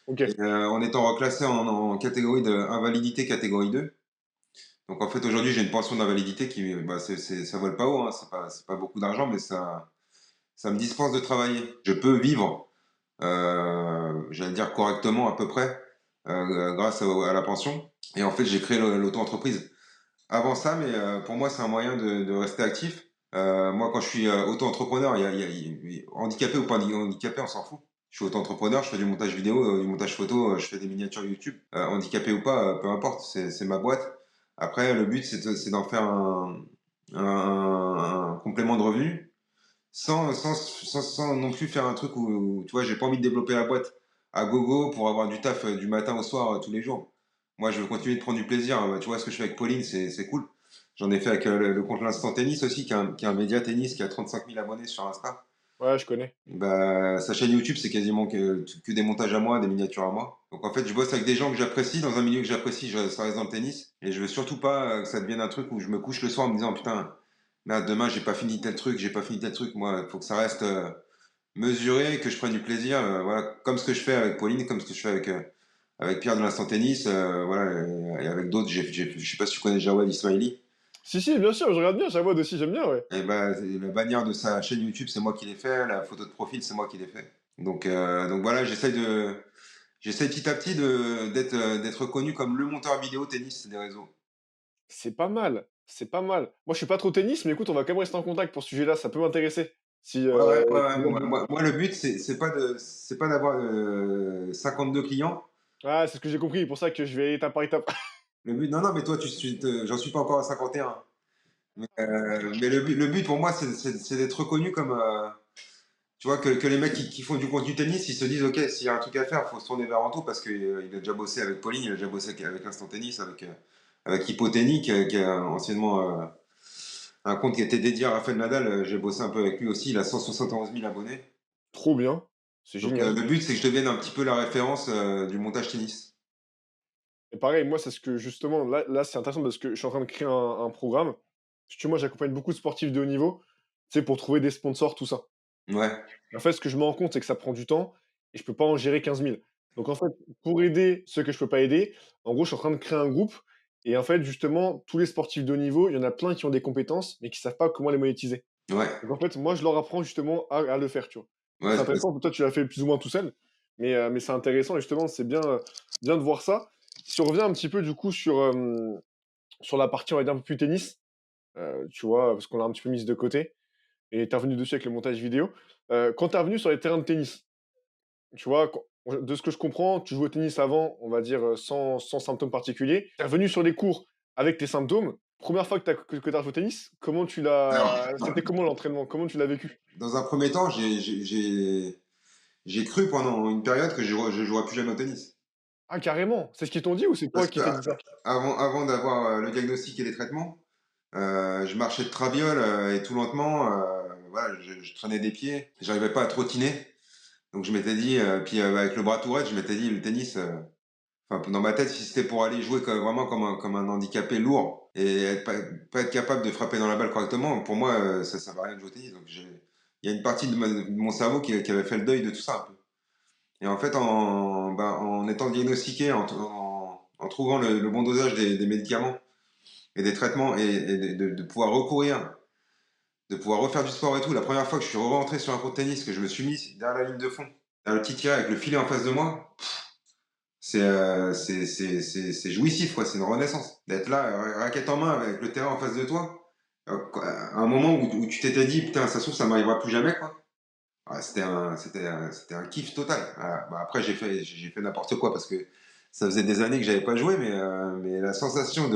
Ok. Et, en étant reclassé en catégorie de invalidité catégorie 2. Donc en fait aujourd'hui j'ai une pension d'invalidité qui bah, ça vole pas haut, hein, c'est pas beaucoup d'argent, mais ça me dispense de travailler. Je peux vivre, j'allais dire correctement à peu près, grâce à la pension. Et en fait j'ai créé l'auto-entreprise avant ça, mais pour moi c'est un moyen de rester actif. Moi quand je suis auto-entrepreneur, handicapé ou pas handicapé, on s'en fout. Je suis auto-entrepreneur, je fais du montage vidéo, du montage photo, je fais des miniatures YouTube. Handicapé ou pas, peu importe, c'est ma boîte. Après, le but, c'est d'en faire un complément de revenu sans non plus faire un truc où, tu vois, j'ai pas envie de développer la boîte à gogo pour avoir du taf du matin au soir tous les jours. Moi, je veux continuer de prendre du plaisir. Tu vois, ce que je fais avec Pauline, c'est cool. J'en ai fait avec le compte L'Instant Tennis aussi, qui est un média tennis qui a 35 000 abonnés sur Insta. Ouais, je connais. Bah, sa chaîne YouTube, c'est quasiment que des montages à moi, des miniatures à moi. Donc en fait, je bosse avec des gens que j'apprécie, dans un milieu que j'apprécie, ça reste dans le tennis. Et je veux surtout pas que ça devienne un truc où je me couche le soir en me disant, putain, merde, demain, j'ai pas fini tel truc, j'ai pas fini tel truc. Moi, il faut que ça reste mesuré, que je prenne du plaisir. Voilà, comme ce que je fais avec Pauline, comme ce que je fais avec Pierre de l'Instant Tennis, voilà, et avec d'autres. Je sais pas si tu connais Jawad Ismaili. Si, si, bien sûr, je regarde bien, Jawad aussi, j'aime bien, ouais. Et bah, la bannière de sa chaîne YouTube, c'est moi qui l'ai fait. La photo de profil, c'est moi qui l'ai fait. Donc voilà, j'essaie petit à petit d'être reconnu comme le monteur vidéo tennis des réseaux. C'est pas mal, c'est pas mal. Moi, je suis pas trop tennis, mais écoute, on va quand même rester en contact pour ce sujet-là, ça peut m'intéresser. Si, Ouais. tu vois, Moi, le but, c'est pas d'avoir 52 clients. ah, c'est ce que j'ai compris, pour ça que je vais étape par étape. Le but, non, non, mais toi, j'en suis pas encore à 51. Mais le but pour moi, c'est d'être reconnu comme, tu vois, que les mecs qui font du contenu tennis, ils se disent, ok, s'il y a un truc à faire, il faut se tourner vers Anto parce qu'il a déjà bossé avec Pauline, il a déjà bossé avec Instant Tennis, avec Hypoteni, qui a anciennement un compte qui était dédié à Rafael Nadal. J'ai bossé un peu avec lui aussi, il a 171 000 abonnés. Trop bien, c'est Donc génial. le but, c'est que je devienne un petit peu la référence du montage tennis. Et pareil, moi, c'est ce que justement, là c'est intéressant parce que je suis en train de créer un programme. Si tu vois, moi, j'accompagne beaucoup de sportifs de haut niveau, tu sais, pour trouver des sponsors, tout ça. Ouais, En fait, ce que je me rends compte, c'est que ça prend du temps et je peux pas en gérer 15 000. Donc en fait, pour aider ceux que je peux pas aider, en gros, je suis en train de créer un groupe et en fait, justement, tous les sportifs de haut niveau, il y en a plein qui ont des compétences, mais qui savent pas comment les monétiser. ouais, Donc en fait, moi, je leur apprends justement à le faire, tu vois? Donc ouais, c'est intéressant, toi, tu l'as fait plus ou moins tout seul, mais c'est intéressant et justement, c'est bien, bien de voir ça. Si on revient un petit peu du coup sur la partie, on va dire, un peu plus tennis, tu vois? Parce qu'on l'a un petit peu mise de côté et tu es revenu dessus avec le montage vidéo. Quand tu es revenu sur les terrains de tennis, tu vois? De ce que je comprends, tu jouais au tennis avant, on va dire, sans symptômes particuliers. Tu es revenu sur les cours avec tes symptômes. Première fois que tu joué au tennis, comment tu Alors, l'as c'était comment l'entraînement? Comment tu l'as vécu? dans un premier temps, j'ai cru pendant une période que je jouerais plus jamais au tennis. Ah carrément! C'est ce qu'ils t'ont dit ou c'est toi Parce qui que t'es dit ça? avant d'avoir le diagnostic et les traitements, Je marchais de traviole et tout lentement, voilà, je traînais des pieds. J'arrivais pas à trottiner. Donc je m'étais dit, puis avec le bras tout raide, je m'étais dit, le tennis, enfin, dans ma tête, si c'était pour aller jouer vraiment comme un handicapé lourd et pas être capable de frapper dans la balle correctement, pour moi, ça ne servait à rien de jouer au tennis. Donc il y a une partie de mon cerveau qui avait fait le deuil de tout ça un peu. Et en fait, en étant diagnostiqué, en trouvant le bon dosage des médicaments et des traitements et de pouvoir recourir, de pouvoir refaire du sport et tout, la première fois que je suis rentré sur un court de tennis, que je me suis mis derrière la ligne de fond, à le petit tiré avec le filet en face de moi, c'est jouissif, quoi. C'est une renaissance. D'être là, raquette en main, avec le terrain en face de toi. À un moment où tu t'étais dit, putain, ça se trouve, ça m'arrivera plus jamais, quoi. Ah, c'était un kiff total. Ah, bah, après, j'ai fait n'importe quoi parce que ça faisait des années que j'avais pas joué, mais la sensation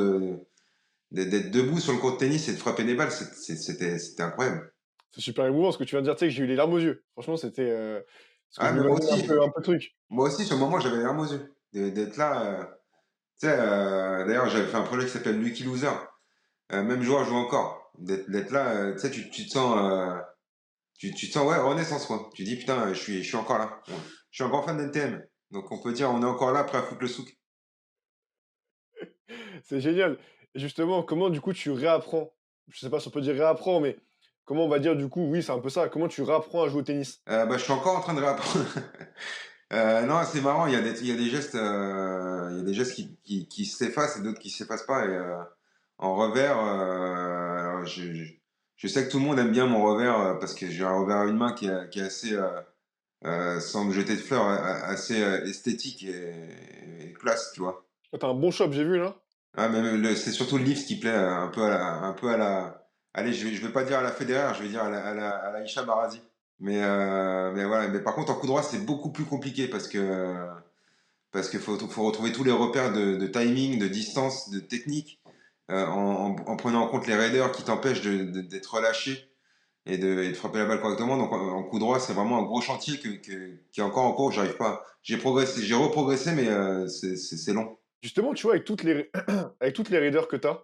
d'être debout sur le court de tennis et de frapper des balles, c'était incroyable. C'est super émouvant ce que tu viens de dire, tu sais que j'ai eu les larmes aux yeux. Franchement, c'était, parce que Ah, je mais moi m'imaginais aussi, un peu le truc. moi aussi, sur le moment, j'avais les larmes aux yeux. D'être là, tu sais, d'ailleurs, j'avais fait un projet qui s'appelle Lucky Loser. Même joueur joue encore. D'être là, tu sais, tu te sens, tu te sens, ouais, renaissance, quoi. Tu dis, putain, je suis encore là. Ouais. Je suis un grand fan d'NTM. Donc, on peut dire, on est encore là, prêt à foutre le souk. C'est génial. Et justement, comment du coup tu réapprends? Je sais pas si on peut dire réapprends, mais comment on va dire du coup, oui, c'est un peu ça. Comment tu réapprends à jouer au tennis? Bah, je suis encore en train de réapprendre. Non, c'est marrant, il y a des gestes qui s'effacent et d'autres qui s'effacent pas. Et en revers, alors je sais que tout le monde aime bien mon revers parce que j'ai un revers à une main qui est assez, sans me jeter de fleurs, assez esthétique et classe, tu vois. Ah, tu un bon shot, j'ai vu là. Ah, mais c'est surtout le lift qui plaît un peu à la. Allez, je vais pas dire à la Federer, je vais dire à la Isha Marazi. Mais voilà. Mais par contre, en coup droit, c'est beaucoup plus compliqué parce qu'il faut retrouver tous les repères de timing, de distance, de technique, en prenant en compte les raiders qui t'empêchent d'être relâché et de frapper la balle correctement. Donc en coup droit, c'est vraiment un gros chantier qui est encore en cours. J'arrive pas. J'ai progressé, j'ai reprogressé, mais c'est long. Justement, tu vois, avec toutes les avec toutes les raideurs que tu as,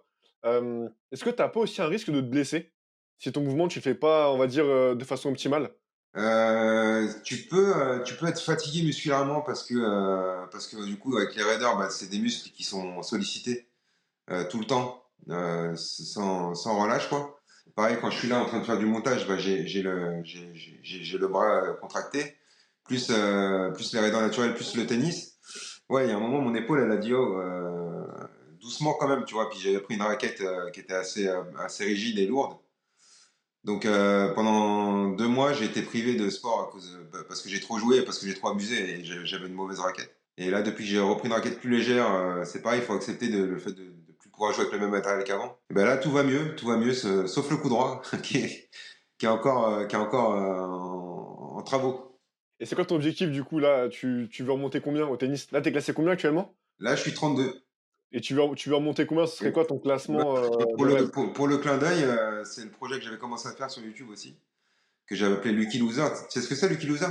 est-ce que tu as pas aussi un risque de te blesser? Si ton mouvement, tu le fais pas, on va dire, de façon optimale? Tu peux être fatigué musculairement parce que du coup, avec les raiders, bah, c'est des muscles qui sont sollicités tout le temps, sans relâche, quoi. Pareil, quand je suis là en train de faire du montage, bah, j'ai le bras contracté, plus les raiders naturels, plus le tennis. Ouais, il y a un moment, mon épaule, elle a dit, oh, doucement quand même, tu vois. Puis j'avais pris une raquette qui était assez rigide et lourde. Donc pendant 2 mois, j'ai été privé de sport parce que j'ai trop joué, parce que j'ai trop abusé et j'avais une mauvaise raquette. Et là, depuis que j'ai repris une raquette plus légère, c'est pareil, il faut accepter le fait de plus pouvoir jouer avec le même matériel qu'avant. Et ben là, tout va mieux, sauf le coup droit qui est encore en travaux. Et c'est quoi ton objectif du coup là? Tu veux remonter combien au tennis? Là, tu es classé combien actuellement? Là, je suis 32. Et tu veux remonter combien? Ce serait quoi ton Bah, classement, de pour rêve? pour le clin d'œil, c'est le projet que j'avais commencé à faire sur YouTube aussi, que j'avais appelé Lucky Loser. Tu sais ce que c'est, Lucky Loser?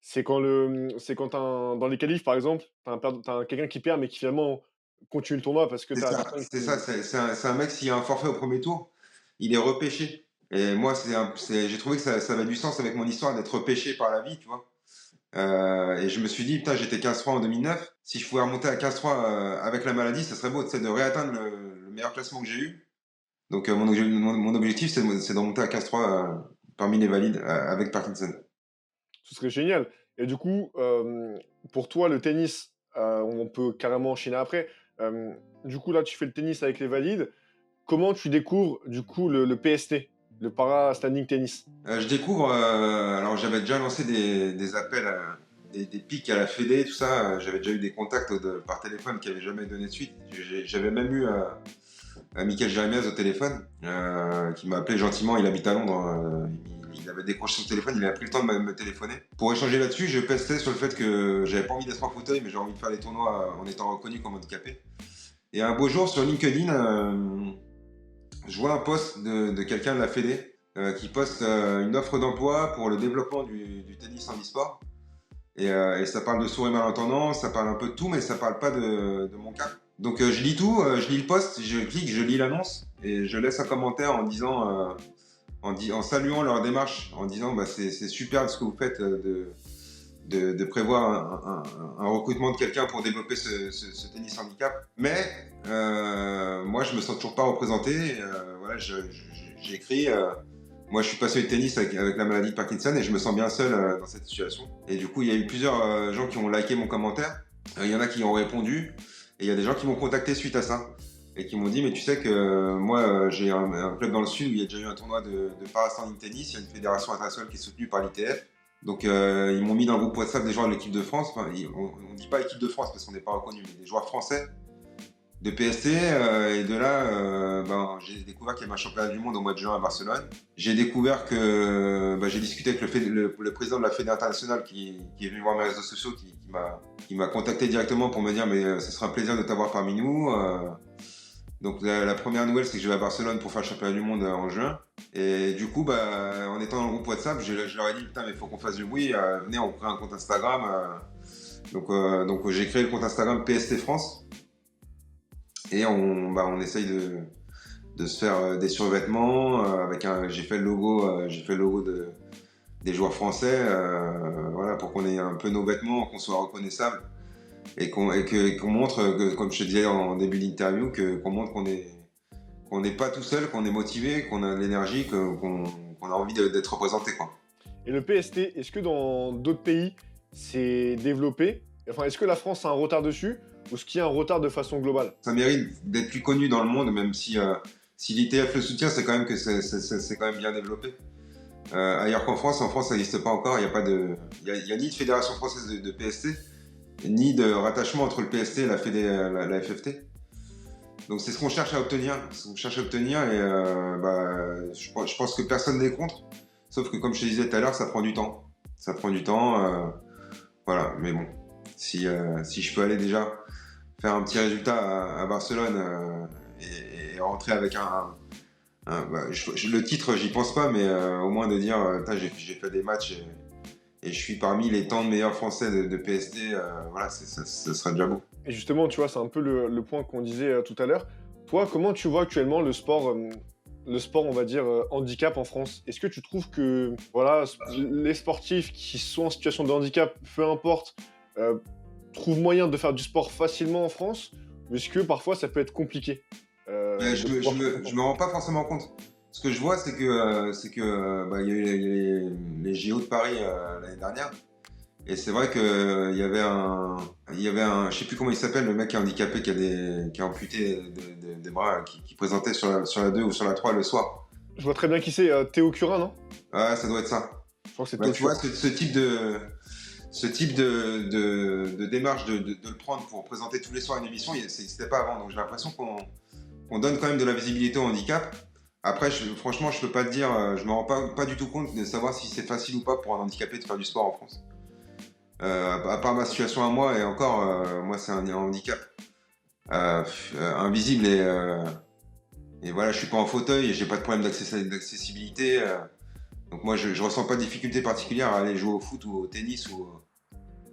C'est quand tu dans les qualifs, par exemple, tu as quelqu'un qui perd, mais qui finalement continue le tournoi parce que tu as la personne C'est ça, qui c'est un mec, s'il y a un forfait au premier tour, il est repêché. Et moi, j'ai trouvé que ça avait du sens avec mon histoire d'être repêché par la vie, tu vois. Et je me suis dit, putain, j'étais 15-3 en 2009. Si je pouvais remonter à 15-3 avec la maladie, ça serait beau, tu sais, de réatteindre le meilleur classement que j'ai eu. Donc, mon objectif, c'est de remonter à 15-3 parmi les valides avec Parkinson. ce serait génial. Et du coup, pour toi, le tennis, on peut carrément enchaîner après. Du coup, là, tu fais le tennis avec les valides. Comment tu découvres, du coup, le PST, le Para Standing Tennis? Je découvre, alors j'avais déjà lancé des appels, des pics à la Fédé, tout ça. J'avais déjà eu des contacts par téléphone qui n'avaient jamais donné de suite. J'avais même eu Michael Jérémiaz au téléphone, qui m'a appelé gentiment. Il habite à Londres. Il avait décroché son téléphone, il a pris le temps de me téléphoner. Pour échanger là-dessus, je pestais sur le fait que j'avais pas envie d'être en fauteuil, mais j'ai envie de faire les tournois en étant reconnu comme handicapé. Et un beau jour, sur LinkedIn, je vois un post de quelqu'un de la Fédé qui poste une offre d'emploi pour le développement du tennis en e-sport. Et ça parle de sourds et malentendants, ça parle un peu de tout, mais ça parle pas de mon cas. Donc je lis tout, je lis le post, je clique, je lis l'annonce et je laisse un commentaire en disant, en saluant leur démarche, en disant bah, c'est super ce que vous faites de prévoir un recrutement de quelqu'un pour développer ce tennis handicap. Mais moi, je me sens toujours pas représenté. Voilà, j'ai écrit. Moi, je suis passionné de tennis avec la maladie de Parkinson et je me sens bien seul dans cette situation. Et du coup, il y a eu plusieurs gens qui ont liké mon commentaire. Il y en a qui ont répondu et il y a des gens qui m'ont contacté suite à ça et qui m'ont dit mais tu sais que moi j'ai un club dans le sud où il y a déjà eu un tournoi de parastanding tennis, il y a une fédération internationale qui est soutenue par l'ITF. Donc ils m'ont mis dans le groupe WhatsApp des joueurs de l'équipe de France. Enfin, on ne dit pas équipe de France parce qu'on n'est pas reconnu, mais des joueurs français de PST. Et de là, j'ai découvert qu'il y avait un championnat du monde au mois de juin à Barcelone. J'ai découvert que j'ai discuté avec le président de la Fédération internationale qui est venu voir mes réseaux sociaux, qui m'a contacté directement pour me dire mais ce sera un plaisir de t'avoir parmi nous. Donc la première nouvelle, c'est que je vais à Barcelone pour faire le championnat du monde en juin. Et du coup, en étant dans le groupe WhatsApp, je leur ai dit putain mais il faut qu'on fasse du bruit. Venez, on crée un compte Instagram. Donc j'ai créé le compte Instagram PST France et on essaye de se faire des survêtements j'ai fait le logo, des joueurs français, voilà pour qu'on ait un peu nos vêtements, qu'on soit reconnaissable et qu'on montre, comme je te disais en début d'interview, qu'on montre qu'on n'est pas tout seul, qu'on est motivé, qu'on a de l'énergie, qu'on a envie d'être représenté, quoi. Et le PST, est-ce que dans d'autres pays, c'est développé? Enfin, est-ce que la France a un retard dessus ou est-ce qu'il y a un retard de façon globale? Ça mérite d'être plus connu dans le monde, même si l'ITF le soutient, c'est quand même que c'est quand même bien développé. Ailleurs qu'en France, ça n'existe pas encore. Il y a ni de fédération française de PST, ni de rattachement entre le PST et la FFT. Donc c'est ce qu'on cherche à obtenir. Et je pense que personne n'est contre. Sauf que comme je te disais tout à l'heure, ça prend du temps. Voilà, mais bon. Si je peux aller déjà faire un petit résultat à Barcelone et rentrer avec le titre, j'y pense pas, mais au moins de dire, j'ai fait des matchs et je suis parmi les tant de meilleurs Français de PST, voilà, ça serait déjà beau. Et justement, tu vois, c'est un peu le point qu'on disait tout à l'heure. Toi, comment tu vois actuellement le sport, on va dire, handicap en France? Est-ce que tu trouves que voilà, les sportifs qui sont en situation de handicap, peu importe, euh, trouvent moyen de faire du sport facilement en France? Ou est-ce que parfois ça peut être compliqué Mais de pouvoir faire ça? je me rends pas forcément compte. Ce que je vois, il y a eu les JO de Paris l'année dernière. Et c'est vrai il y avait un, je sais plus comment il s'appelle, le mec qui est handicapé, qui a amputé des bras, qui présentait sur la 2 ou sur la 3 le soir. Je vois très bien qui c'est, Théo Curin, non? Ouais, ça doit être ça. Je crois que c'est Bah, Théo tu vois, Curin. ce type de démarche de le prendre pour présenter tous les soirs une émission, ça n'existait pas avant. Donc j'ai l'impression qu'on donne quand même de la visibilité au handicap. Après, franchement, je peux pas te dire, je me rends pas du tout compte de savoir si c'est facile ou pas pour un handicapé de faire du sport en France. À part ma situation à moi, et encore, moi c'est un handicap invisible et voilà, je suis pas en fauteuil et j'ai pas de problème d'accessibilité. Donc moi, je ressens pas de difficulté particulière à aller jouer au foot ou au tennis ou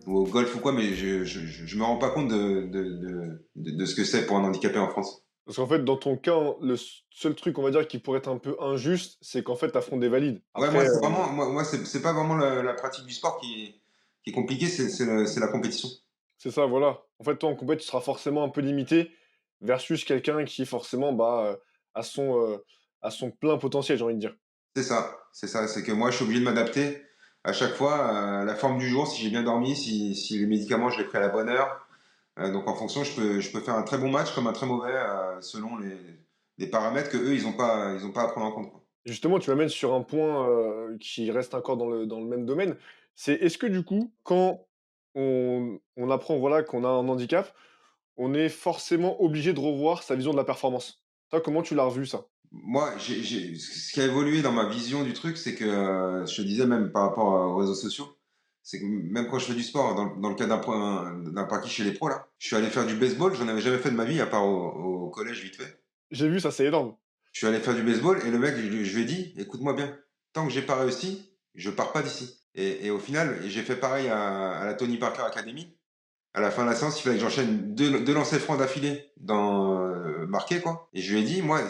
au golf ou quoi, mais je me rends pas compte de ce que c'est pour un handicapé en France. Parce qu'en fait, dans ton cas, le seul truc, on va dire, qui pourrait être un peu injuste, c'est qu'en fait, tu affrontes des valides. Ouais, Après, moi c'est pas vraiment la pratique du sport qui est compliquée, c'est la compétition. c'est ça, voilà. En fait, toi, en compète, tu seras forcément un peu limité versus quelqu'un qui, forcément, a a son plein potentiel, j'ai envie de dire. C'est que moi je suis obligé de m'adapter à chaque fois à la forme du jour, si j'ai bien dormi, si les médicaments je les pris à la bonne heure. Donc en fonction, je peux faire un très bon match comme un très mauvais selon les paramètres que eux ils ont pas à prendre en compte, quoi. Justement, tu m'amènes sur un point qui reste encore dans le même domaine. C'est est-ce que, du coup, quand on apprend voilà, qu'on a un handicap, on est forcément obligé de revoir sa vision de la performance? Toi, comment tu l'as revu, ça? Moi, ce qui a évolué dans ma vision du truc, c'est que je te disais même par rapport aux réseaux sociaux, c'est que même quand je fais du sport, dans le cas d'un parti chez les pros là, je suis allé faire du baseball, j'en avais jamais fait de ma vie à part au collège vite fait. J'ai vu ça, c'est énorme. Je suis allé faire du baseball et le mec, je lui ai dit, écoute-moi bien, tant que j'ai pas réussi, je pars pas d'ici. Et au final, j'ai fait pareil à la Tony Parker Academy. À la fin de la séance, il fallait que j'enchaîne deux lancers francs d'affilée marqués, quoi. Et je lui ai dit, moi,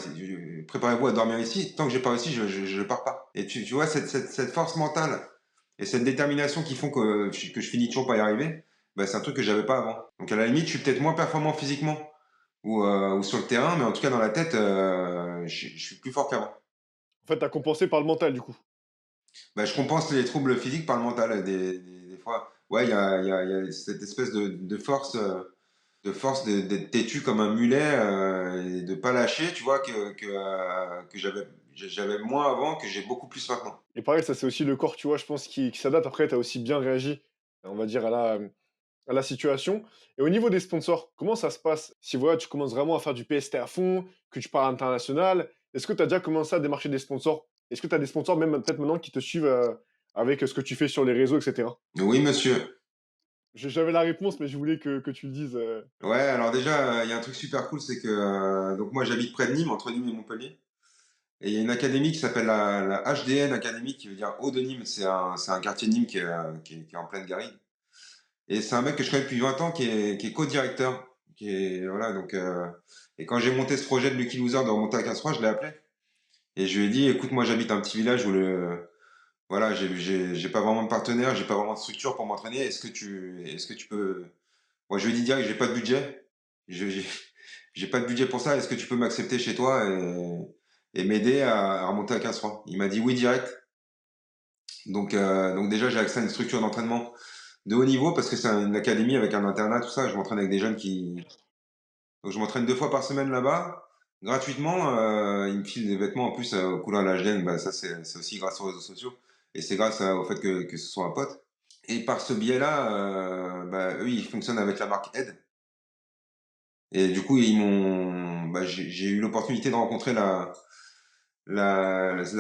préparez-vous à dormir ici. Tant que j'ai pas réussi, je pars pas. Et tu vois, cette force mentale et cette détermination qui font que je finis toujours par y arriver, bah, c'est un truc que j'avais pas avant. Donc à la limite, je suis peut-être moins performant physiquement ou sur le terrain, mais en tout cas dans la tête, je suis plus fort qu'avant. En fait, t'as compensé par le mental, du coup. Bah, je compense les troubles physiques par le mental. Des fois, ouais, il y a cette espèce de force d'être têtu comme un mulet et de pas lâcher, tu vois, que j'avais moins avant, que j'ai beaucoup plus maintenant. Et pareil, ça, c'est aussi le corps, tu vois, je pense, qui s'adapte. Après, t'as aussi bien réagi, on va dire, à la situation. Et au niveau des sponsors, comment ça se passe? Si voilà, tu commences vraiment à faire du PST à fond, que tu pars à l'international, est-ce que tu as déjà commencé à démarcher des sponsors? Est-ce que tu as des sponsors, même peut-être maintenant, qui te suivent avec ce que tu fais sur les réseaux, etc. Oui, monsieur. J'avais la réponse, mais je voulais que tu le dises. Ouais, alors déjà, il y a un truc super cool, c'est que donc moi j'habite près de Nîmes, entre Nîmes et Montpellier. Et il y a une académie qui s'appelle la HDN Académie, qui veut dire Haut de Nîmes. C'est un quartier de Nîmes qui est en pleine garrigue. Et c'est un mec que je connais depuis 20 ans qui est co-directeur. Voilà, donc, et quand j'ai monté ce projet de Lucky Loser de remonter à 15 je l'ai appelé. Et je lui ai dit, écoute, moi j'habite un petit village où voilà, j'ai pas vraiment de partenaire, j'ai pas vraiment de structure pour m'entraîner. Est-ce que tu peux. Moi je lui ai dit direct, j'ai pas de budget. J'ai j'ai pas de budget pour ça. Est-ce que tu peux m'accepter chez toi et m'aider à remonter à 15 Il m'a dit oui direct. Donc déjà, j'ai accès à une structure d'entraînement de haut niveau parce que c'est une académie avec un internat, tout ça. Je m'entraîne avec des jeunes qui. Donc je m'entraîne 2 fois par semaine là-bas, gratuitement. Ils me filent des vêtements en plus aux couleurs de la HDN. Bah, ça, c'est aussi grâce aux réseaux sociaux. Et c'est grâce au fait que ce soit un pote. Et par ce biais-là, bah, eux, ils fonctionnent avec la marque Aide. Et du coup, j'ai eu l'opportunité de rencontrer la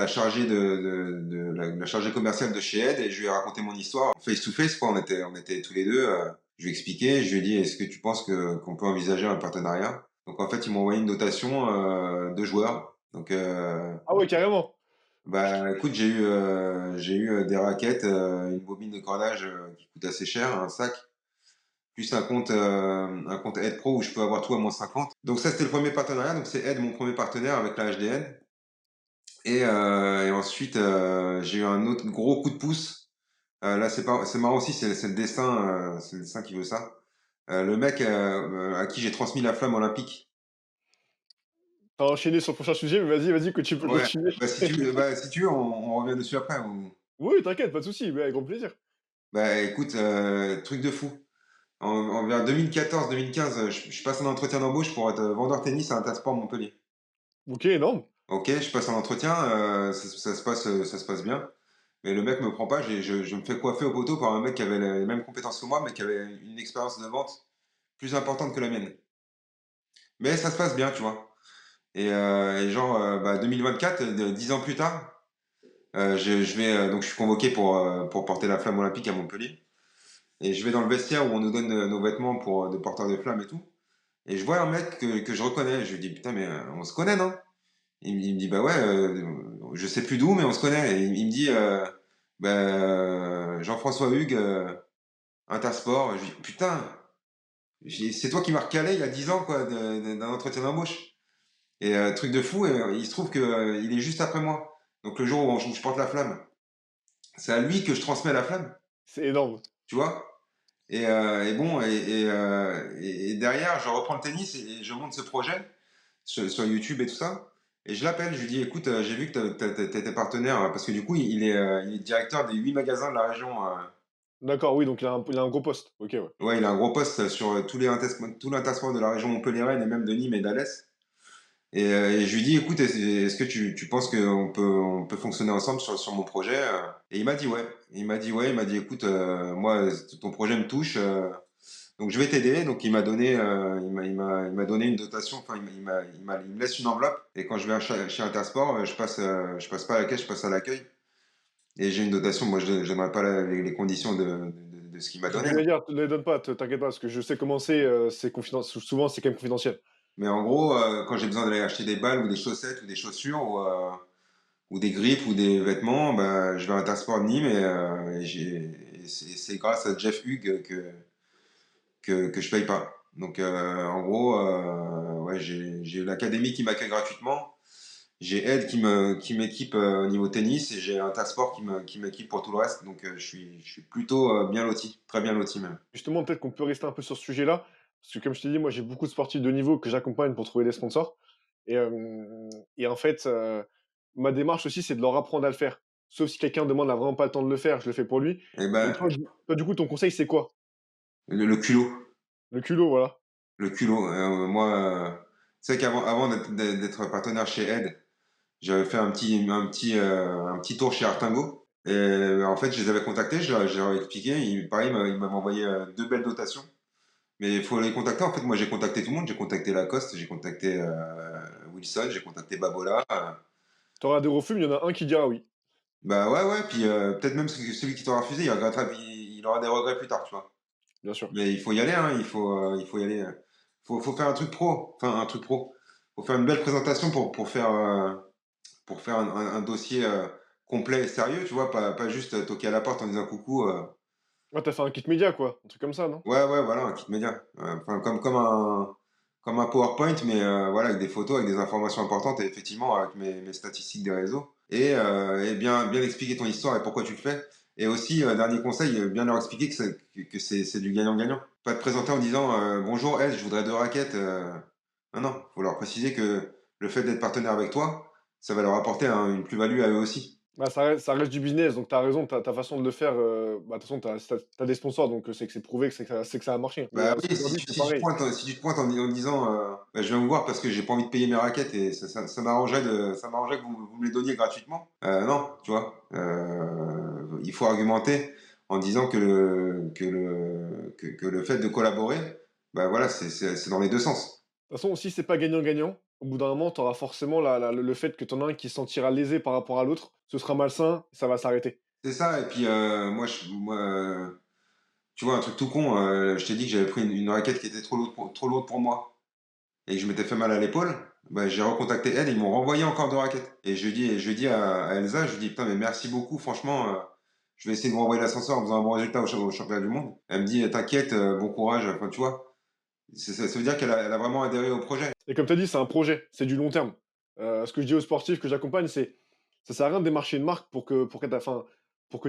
chargée la chargée commerciale de chez Ed et je lui ai raconté mon histoire face to face quoi. On était tous les deux. Je lui ai expliqué, je lui ai dit est-ce que tu penses qu'on peut envisager un partenariat. Donc en fait ils m'ont envoyé une dotation de joueurs. Donc Ah ouais, carrément. bah écoute j'ai eu des raquettes, une bobine de cordage qui coûte assez cher, un sac plus un compte Ed Pro où je peux avoir tout à moins 50. Donc ça c'était le premier partenariat. Donc c'est Ed mon premier partenaire avec la HDN. Et ensuite, j'ai eu un autre gros coup de pouce. Là, c'est marrant aussi, c'est le destin qui veut ça. Le mec à qui j'ai transmis la flamme olympique. T'as enchaîné sur le prochain sujet, mais vas-y, que tu peux Ouais. continuer. Si tu veux, on revient dessus après. Oui, t'inquiète, pas de souci, mais avec grand plaisir. Bah, écoute, truc de fou. Vers 2014-2015, je passe un entretien d'embauche pour être vendeur tennis à Intersport Montpellier. Ok, énorme. Ok, je passe un entretien, ça se passe bien. Mais le mec me prend pas, je me fais coiffer au poteau par un mec qui avait les mêmes compétences que moi, mais qui avait une expérience de vente plus importante que la mienne. Mais ça se passe bien, tu vois. Et genre, 2024, 10 ans plus tard, donc je suis convoqué pour porter la flamme olympique à Montpellier. Et je vais dans le vestiaire où on nous donne nos vêtements de porteurs de flammes et tout. Et je vois un mec que je reconnais. Je lui dis, putain, mais on se connaît, non? Il me dit, bah ouais, je sais plus d'où, mais on se connaît. Et il me dit, Jean-François Hugues, Intersport. Je lui dis, putain, c'est toi qui m'as recalé il y a 10 ans, quoi, d'un entretien d'embauche. Et truc de fou, il se trouve que il est juste après moi. Donc le jour où je porte la flamme, c'est à lui que je transmets la flamme, C'est énorme. tu vois. Et bon, et derrière, je reprends le tennis et je monte ce projet sur YouTube et tout ça. Et je l'appelle, je lui dis, écoute, j'ai vu que t'étais partenaire, parce que du coup, il est directeur des 8 magasins de la région. D'accord, oui, donc il a un gros poste. Ok, ouais. Ouais, il a un gros poste sur tout l'intersport de la région montpelliéraine et même de Nîmes et d'Alès. Et je lui dis, écoute, est-ce que tu penses on peut fonctionner ensemble sur mon projet? Et il m'a dit ouais. Il m'a dit, écoute, moi, ton projet me touche. Donc je vais t'aider. Donc il m'a donné une dotation. Enfin, il me laisse une enveloppe. Et quand je vais chez Intersport, je passe pas à la caisse, je passe à l'accueil. Et j'ai une dotation. Moi, je n'aimerais pas les conditions de ce qu'il m'a donné. J'allais dire, ne les donne pas, t'inquiète pas, parce que je sais comment c'est confidentiel. Souvent, c'est quand même confidentiel. Mais en gros, quand j'ai besoin d'aller acheter des balles ou des chaussettes ou des chaussures ou des grippes ou des vêtements, bah, je vais à Intersport de Nîmes et c'est grâce à Jeff Hughes que je paye pas. Donc, en gros, ouais, j'ai l'académie qui m'accueille gratuitement. J'ai Ed qui m'équipe au niveau tennis et j'ai Intersport qui m'équipe pour tout le reste. Donc, je suis plutôt bien loti, très bien loti même. Justement, peut-être qu'on peut rester un peu sur ce sujet-là, parce que comme je t'ai dit, moi, j'ai beaucoup de sportifs de niveau que j'accompagne pour trouver des sponsors. Et en fait, ma démarche aussi, c'est de leur apprendre à le faire. Sauf si quelqu'un demande n'a vraiment pas le temps de le faire, je le fais pour lui. Et Mais ben, toi, du coup, ton conseil, c'est quoi? le culot. Le culot, voilà. Le culot. Moi, tu sais avant d'être partenaire chez Ed, j'avais fait un petit tour chez Artingo. Et en fait, je les avais contactés, je leur ai expliqué. Pareil, ils m'avaient envoyé deux belles dotations. Mais il faut les contacter. En fait, moi, j'ai contacté tout le monde. J'ai contacté Lacoste, j'ai contacté Wilson, j'ai contacté Babola. T'auras des refus, mais il y en a un qui dira oui, Bah ouais, ouais. Puis peut-être même celui qui t'aura refusé, il aura des regrets plus tard, tu vois. bien sûr. Mais il faut y aller, hein. Il faut y aller. Faut faire un truc pro. Enfin, un truc pro. Faut faire une belle présentation pour faire un dossier complet et sérieux, tu vois, pas juste toquer à la porte en disant coucou. Ouais, t'as fait un kit média, quoi. Un truc comme ça, non? Ouais, ouais, voilà, un kit média. Enfin, comme un PowerPoint, mais voilà, avec des photos, avec des informations importantes et effectivement avec mes statistiques des réseaux. Et bien expliquer ton histoire et pourquoi tu le fais. Et aussi, dernier conseil, bien leur expliquer que c'est du gagnant-gagnant. Pas te présenter en disant bonjour, Ed, je voudrais deux raquettes. Non, non, faut leur préciser que le fait d'être partenaire avec toi, ça va leur apporter une plus-value à eux aussi. Bah, ça reste du business, donc t'as raison, ta façon de le faire, bah, de toute façon, t'as des sponsors, donc c'est que c'est prouvé que ça a marché. Mais Bah ce oui, qu'aujourd'hui, c'est pareil. si tu te pointes en disant bah, je viens vous voir parce que j'ai pas envie de payer mes raquettes et ça m'arrangerait que vous me les donniez gratuitement. Non, tu vois. Il faut argumenter en disant que le fait de collaborer, bah voilà, c'est dans les deux sens. De toute façon, si c'est pas gagnant-gagnant, au bout d'un moment, tu auras forcément le fait que tu en as un qui se sentira lésé par rapport à l'autre, ce sera malsain, ça va s'arrêter. C'est ça, et puis moi tu vois, un truc tout con, je t'ai dit que j'avais pris une raquette qui était trop lourde pour moi. Et que je m'étais fait mal à l'épaule, bah, j'ai recontacté elle et ils m'ont renvoyé encore deux raquettes. Et je lui dis à Elsa, je lui dis putain mais merci beaucoup, franchement, je vais essayer de vous renvoyer l'ascenseur en faisant un bon résultat au championnat du monde. Elle me dit t'inquiète, bon courage, enfin tu vois. Ça veut dire elle a vraiment adhéré au projet. Et comme tu as dit, c'est un projet, c'est du long terme. Ce que je dis aux sportifs que j'accompagne, c'est ça sert à rien de démarcher une marque pour que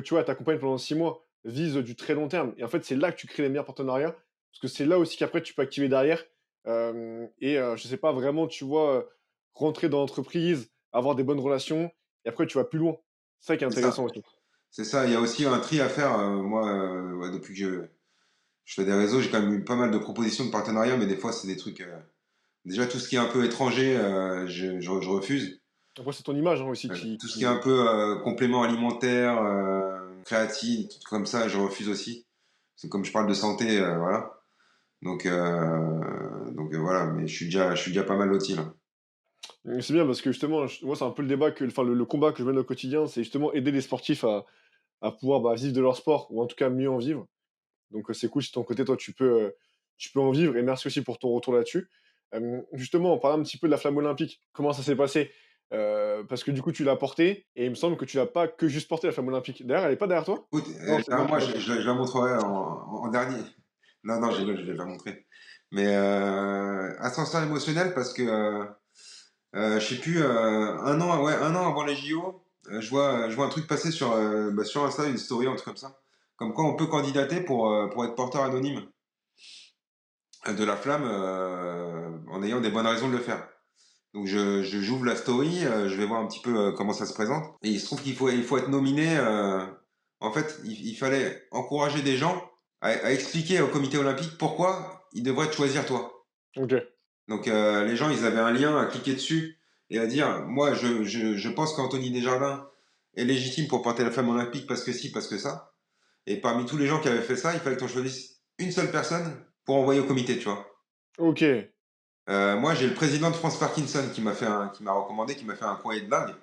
tu vois, elle t'accompagne pendant 6 mois. Vise du très long terme. Et en fait, c'est là que tu crées les meilleurs partenariats, parce que c'est là aussi qu'après tu peux activer derrière. Je sais pas vraiment, tu vois, rentrer dans l'entreprise, avoir des bonnes relations, et après tu vas plus loin. C'est ça qui est C'est ça. intéressant aussi. C'est ça, il y a aussi un tri à faire. Moi, ouais, depuis que je fais des réseaux, j'ai quand même eu pas mal de propositions de partenariat, mais des fois c'est des trucs... déjà tout ce qui est un peu étranger, je refuse. Après, c'est ton image hein, aussi qui, Tout ce qui est un peu complément alimentaire, créatine, tout comme ça, je refuse aussi. C'est comme je parle de santé, voilà. Voilà, mais je suis déjà pas mal loti là. C'est bien parce que justement, moi, c'est un peu le débat enfin, le combat que je mène au quotidien, c'est justement aider les sportifs à pouvoir bah, vivre de leur sport, ou en tout cas mieux en vivre. Donc, c'est cool si de ton côté, toi, tu peux en vivre, et merci aussi pour ton retour là-dessus. Justement, on parlait un petit peu de la flamme olympique. Comment ça s'est passé? Parce que du coup, tu l'as portée, et il me semble que tu l'as pas que juste portée, la flamme olympique. D'ailleurs, elle est pas derrière toi? Écoute, Non, c'est moi qui moi, l'ai pas. je la montrerai en dernier. Non, non, je vais la montrer. Mais ascenseur émotionnel parce que je sais plus, un an avant les JO, je vois un truc passer sur Insta, une story, un truc comme ça. Comme quoi on peut candidater pour être porteur anonyme de la flamme en ayant des bonnes raisons de le faire. Donc j'ouvre la story, je vais voir un petit peu comment ça se présente. Et il se trouve il faut être nominé. En fait, il fallait encourager des gens à expliquer au comité olympique pourquoi ils devraient te choisir toi. Ok. Donc les gens, ils avaient un lien à cliquer dessus et à dire, moi, je pense qu'Anthony Desjardins est légitime pour porter la flamme olympique parce que si, parce que ça. Et parmi tous les gens qui avaient fait ça, il fallait que tu choisisses une seule personne pour envoyer au comité, tu vois. Ok. Moi, j'ai le président de France Parkinson qui m'a recommandé, qui m'a fait un courrier de dingue.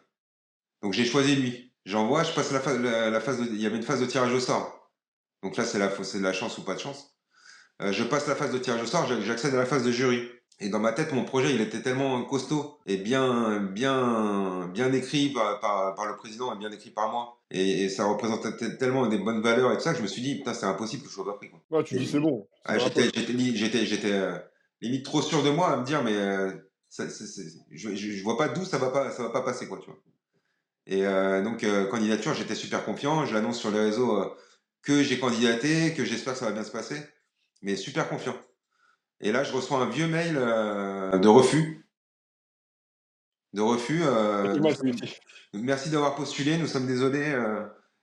Donc j'ai choisi lui. J'envoie, je passe la phase il y avait une phase de tirage au sort. Donc là, c'est de la chance ou pas de chance. Je passe la phase de tirage au sort, j'accède à la phase de jury. Et dans ma tête, mon projet, il était tellement costaud et bien écrit par le président et bien écrit par moi. Et ça représentait tellement des bonnes valeurs et tout ça que je me suis dit, putain, c'est impossible que je sois pas pris, quoi. Ouais, tu dis c'est bon, c'est Ah, dans la poche. j'étais limite trop sûr de moi à me dire, mais je vois pas d'où ça va pas passer, quoi, tu vois. Et donc, candidature, j'étais super confiant. Je l'annonce sur les réseaux que j'ai candidaté, que j'espère que ça va bien se passer, mais super confiant. Et là, je reçois un vieux mail de refus. De refus. Ça fait mal celui-ci. Merci d'avoir postulé, nous sommes désolés.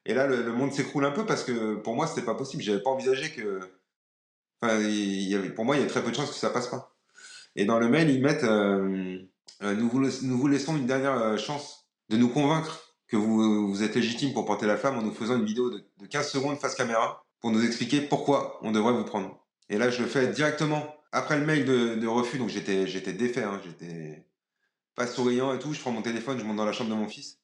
Et là, le monde s'écroule un peu parce que pour moi, c'était pas possible. J'avais pas envisagé que. Enfin, pour moi, il y a très peu de chances que ça passe pas. Et dans le mail, ils mettent nous vous laissons une dernière chance de nous convaincre que vous êtes légitime pour porter la flamme en nous faisant une vidéo de 15 secondes face caméra pour nous expliquer pourquoi on devrait vous prendre. Et là, je le fais directement après le mail de refus, donc j'étais défait, hein, j'étais pas souriant et tout. Je prends mon téléphone, je monte dans la chambre de mon fils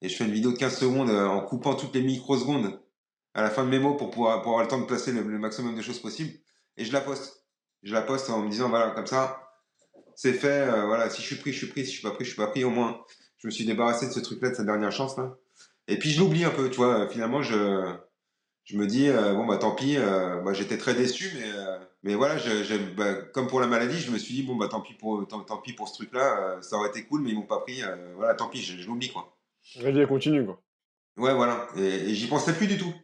et je fais une vidéo de 15 secondes en coupant toutes les microsecondes à la fin de mes mots pour avoir le temps de placer le maximum de choses possibles. Et je la poste. Je la poste en me disant, voilà, comme ça, c'est fait. Voilà, si je suis pris, je suis pris. Si je suis pas pris, je suis pas pris. Au moins, je me suis débarrassé de ce truc-là, de cette dernière chance-là. Et puis, je l'oublie un peu, tu vois. Finalement, je me dis, bon, bah, tant pis. Bah, j'étais très déçu, mais voilà, bah, comme pour la maladie, je me suis dit, bon, bah, tant pis pour ce truc-là. Ça aurait été cool, mais ils m'ont pas pris. Voilà, tant pis, je l'oublie, quoi. La vie, elle continue, quoi. Ouais, voilà. Et j'y pensais plus du tout.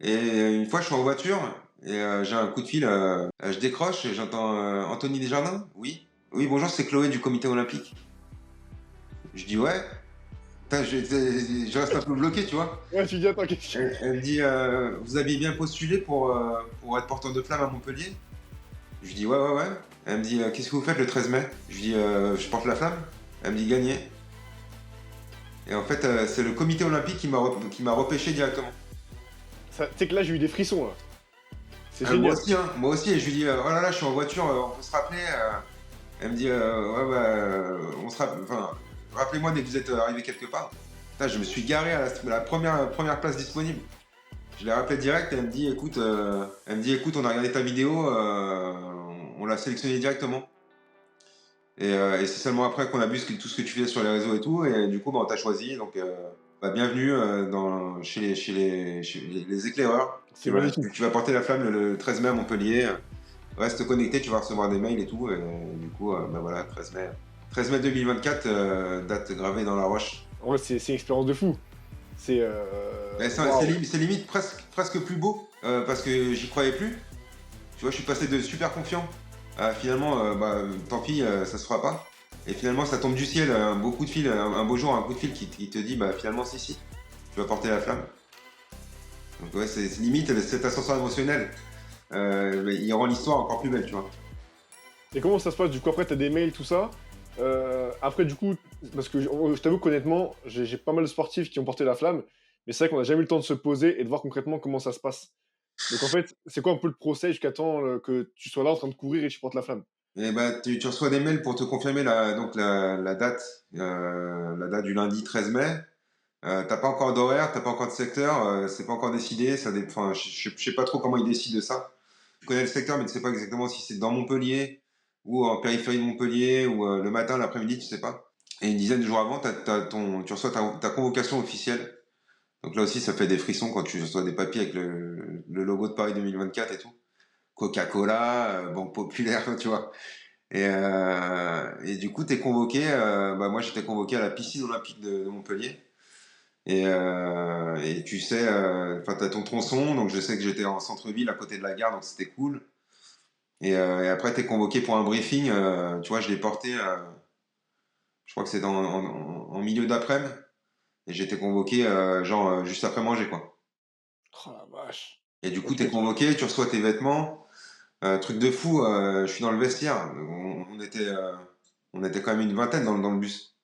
Et une fois, je suis en voiture et j'ai un coup de fil. Je décroche et j'entends Anthony Desjardins. Oui. Oui, bonjour, c'est Chloé du comité olympique. Je dis ouais. Putain, je reste un peu bloqué, tu vois. Ouais, tu dis, attends, qu'est-ce que... Elle me dit vous aviez bien postulé pour être porteur de flamme à Montpellier. Je dis ouais, ouais, ouais. Elle me dit qu'est-ce que vous faites le 13 mai. Je dis je porte la flamme. Elle me dit gagné. Et en fait, c'est le comité olympique qui m'a repêché directement. Tu sais que là, j'ai eu des frissons, là. C'est génial. Moi aussi. Et je lui dis oh là là, je suis en voiture, on peut se rappeler. Elle me dit ouais, bah, on se rappelle. Enfin, rappelez-moi dès que vous êtes arrivé quelque part. Putain, je me suis garé à la première place disponible. Je l'ai rappelé direct et elle me dit écoute, on a regardé ta vidéo, on l'a sélectionné directement. Et c'est seulement après qu'on a vu tout ce que tu fais sur les réseaux et tout, et du coup, bah, on t'a choisi. Donc, bah, bienvenue chez les éclaireurs. C'est magnifique. Tu vas porter la flamme le 13 mai à Montpellier. Reste connecté, tu vas recevoir des mails et tout. Et du coup, bah voilà, 13 mai. 13 mai 2024, date gravée dans la roche. En vrai, c'est une expérience de fou. C'est... C'est Waouh. c'est limite presque plus beau parce que j'y croyais plus. Tu vois, je suis passé de super confiant à finalement, bah, tant pis, ça se fera pas. Et finalement, ça tombe du ciel, un beau coup de fil, un beau jour, un coup de fil qui te dit, bah finalement, si, tu vas porter la flamme. Donc ouais, c'est limite cet ascenseur émotionnel. Il rend l'histoire encore plus belle, tu vois. Et comment ça se passe? Du coup, après, t'as des mails, tout ça. Après, du coup, parce que je t'avoue qu'honnêtement, j'ai pas mal de sportifs qui ont porté la flamme, mais c'est vrai qu'on n'a jamais eu le temps de se poser et de voir concrètement comment ça se passe. Donc en fait, c'est quoi un peu le procès jusqu'à temps que tu sois là en train de courir et tu portes la flamme? Et bah, tu reçois des mails pour te confirmer la date du lundi 13 mai. T'as pas encore d'horaire, t'as pas encore de secteur, c'est pas encore décidé. Enfin, je sais pas trop comment ils décident de ça. Je connais le secteur, mais tu sais pas exactement si c'est dans Montpellier ou en périphérie de Montpellier ou le matin, l'après-midi, tu sais pas. Et une dizaine de jours avant, tu reçois ta convocation officielle. Donc là aussi, ça fait des frissons quand tu reçois des papiers avec le logo de Paris 2024 et tout. Coca-Cola, Banque Populaire, tu vois. Et du coup, t'es convoqué. Bah moi, j'étais convoqué à la piscine olympique de Montpellier. Et tu sais, enfin, t'as ton tronçon, donc je sais que j'étais en centre-ville à côté de la gare, donc c'était cool. Et après, t'es convoqué pour un briefing. Tu vois, je l'ai porté, je crois que c'était en milieu d'après-midi. Et j'étais convoqué, genre, juste après manger, quoi. Oh la vache. Et du coup, Ok, t'es convoqué, tu reçois tes vêtements. Truc de fou, je suis dans le vestiaire. On était quand même une vingtaine dans le bus.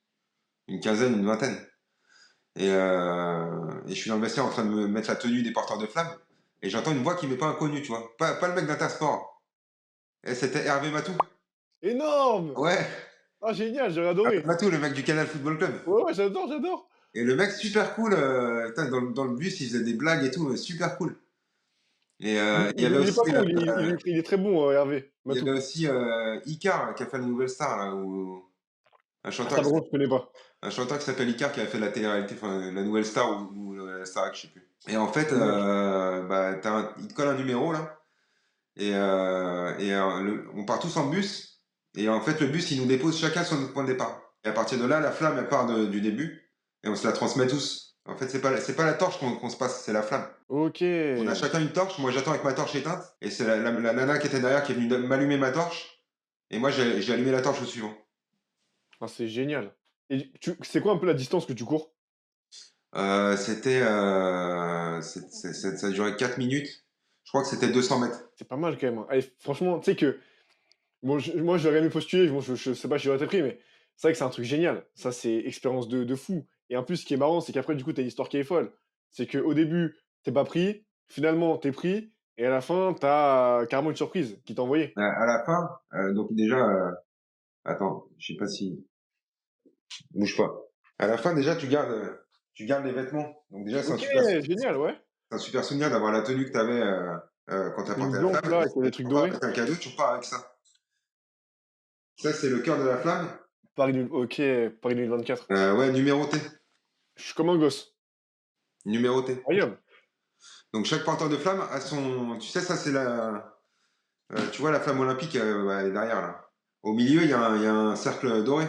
Une quinzaine, une vingtaine. Et je suis dans le vestiaire en train de me mettre la tenue des porteurs de flammes. Et j'entends une voix qui m'est pas inconnue, tu vois. Pas le mec d'Intersport. Et c'était Hervé Matou. énorme! Ouais, Ah génial, j'aurais Hervé adoré. Matou, le mec du Canal Football Club. Ouais, ouais, j'adore, j'adore. Et le mec super cool. Putain, dans le bus, il faisait des blagues et tout, super cool. Il y avait Il est aussi, pas con, il est très bon, Hervé, il y Matou. avait aussi Icar qui a fait la Nouvelle Star, là, un Ah, chanteur ça, qui par contre, je connais pas. Un chanteur qui s'appelle Icar qui a fait la télé-réalité, enfin la Nouvelle Star ou la Starac, je sais plus. Et en fait, Dommage. bah, il te colle un numéro là, on part tous en bus, et en fait le bus il nous dépose chacun sur notre point de départ. Et à partir de là, la flamme elle part du début, et on se la transmet tous. En fait, c'est pas la torche qu'on se passe, c'est la flamme. Ok. On a chacun une torche, moi j'attends avec ma torche éteinte, et c'est la nana qui était derrière qui est venue m'allumer ma torche, et moi j'ai allumé la torche au suivant. Ah, c'est génial. Et c'est quoi un peu la distance que tu cours? Ça a duré 4 minutes. Je crois que c'était 200 mètres. C'est pas mal quand même, hein. Allez, franchement, tu sais que bon, moi, j'aurais aimé postuler, bon, je sais pas si j'aurais été pris, mais c'est vrai que c'est un truc génial. Ça, c'est expérience de fou. Et en plus, ce qui est marrant, c'est qu'après, du coup, t'as une histoire qui est folle. C'est qu'au début, t'es pas pris, finalement, t'es pris, et à la fin, t'as carrément une surprise qui t'a envoyé. À la fin, donc déjà, attends, je sais pas si, bouge pas. À la fin, déjà, tu gardes les vêtements. Donc déjà, Ok, génial, ouais. c'est un super souvenir d'avoir la tenue que tu avais quand tu as Une porté la blanche, flamme. là, Et avec des tu trucs repars dorés. avec un cadeau, tu repars avec ça. Ça, c'est le cœur de la flamme. Ok, Paris 2024. Ouais, numéroté. Je suis comme un gosse. Numéroté. Incroyable. Donc chaque porteur de flamme a son. Tu sais, ça, c'est la. Tu vois, la flamme olympique, bah, elle est derrière là. Au milieu, il y a un cercle doré.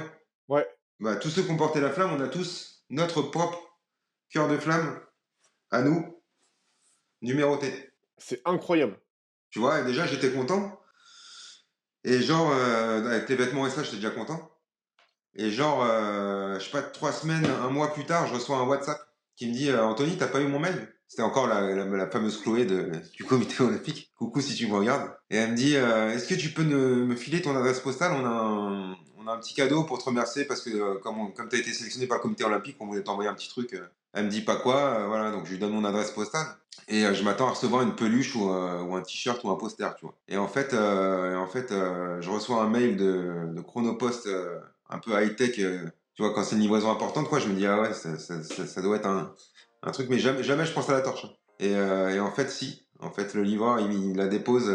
Ouais, Bah, tous ceux qui ont porté la flamme, on a tous notre propre cœur de flamme à nous, numéroté. c'est incroyable. Tu vois, et déjà, j'étais content. Et genre, avec les vêtements et ça, j'étais déjà content. Et genre, je sais pas, 3 semaines, un mois plus tard, je reçois un WhatsApp qui me dit Anthony, t'as pas eu mon mail? C'était encore la fameuse Chloé du comité olympique. Coucou si tu me regardes. Et elle me dit est-ce que tu peux me filer ton adresse postale? On a un petit cadeau pour te remercier parce que comme tu as été sélectionné par le comité olympique, on voulait t'envoyer un petit truc. Elle me dit pas quoi, voilà, donc je lui donne mon adresse postale. Et je m'attends à recevoir une peluche ou un t-shirt ou un poster, tu vois. Et je reçois un mail de Chronopost un peu high-tech, tu vois, quand c'est une livraison importante, quoi, je me dis, ah ouais, ça doit être un truc, mais jamais je pense à la torche. Et en fait, si. En fait, le livreur, il la dépose,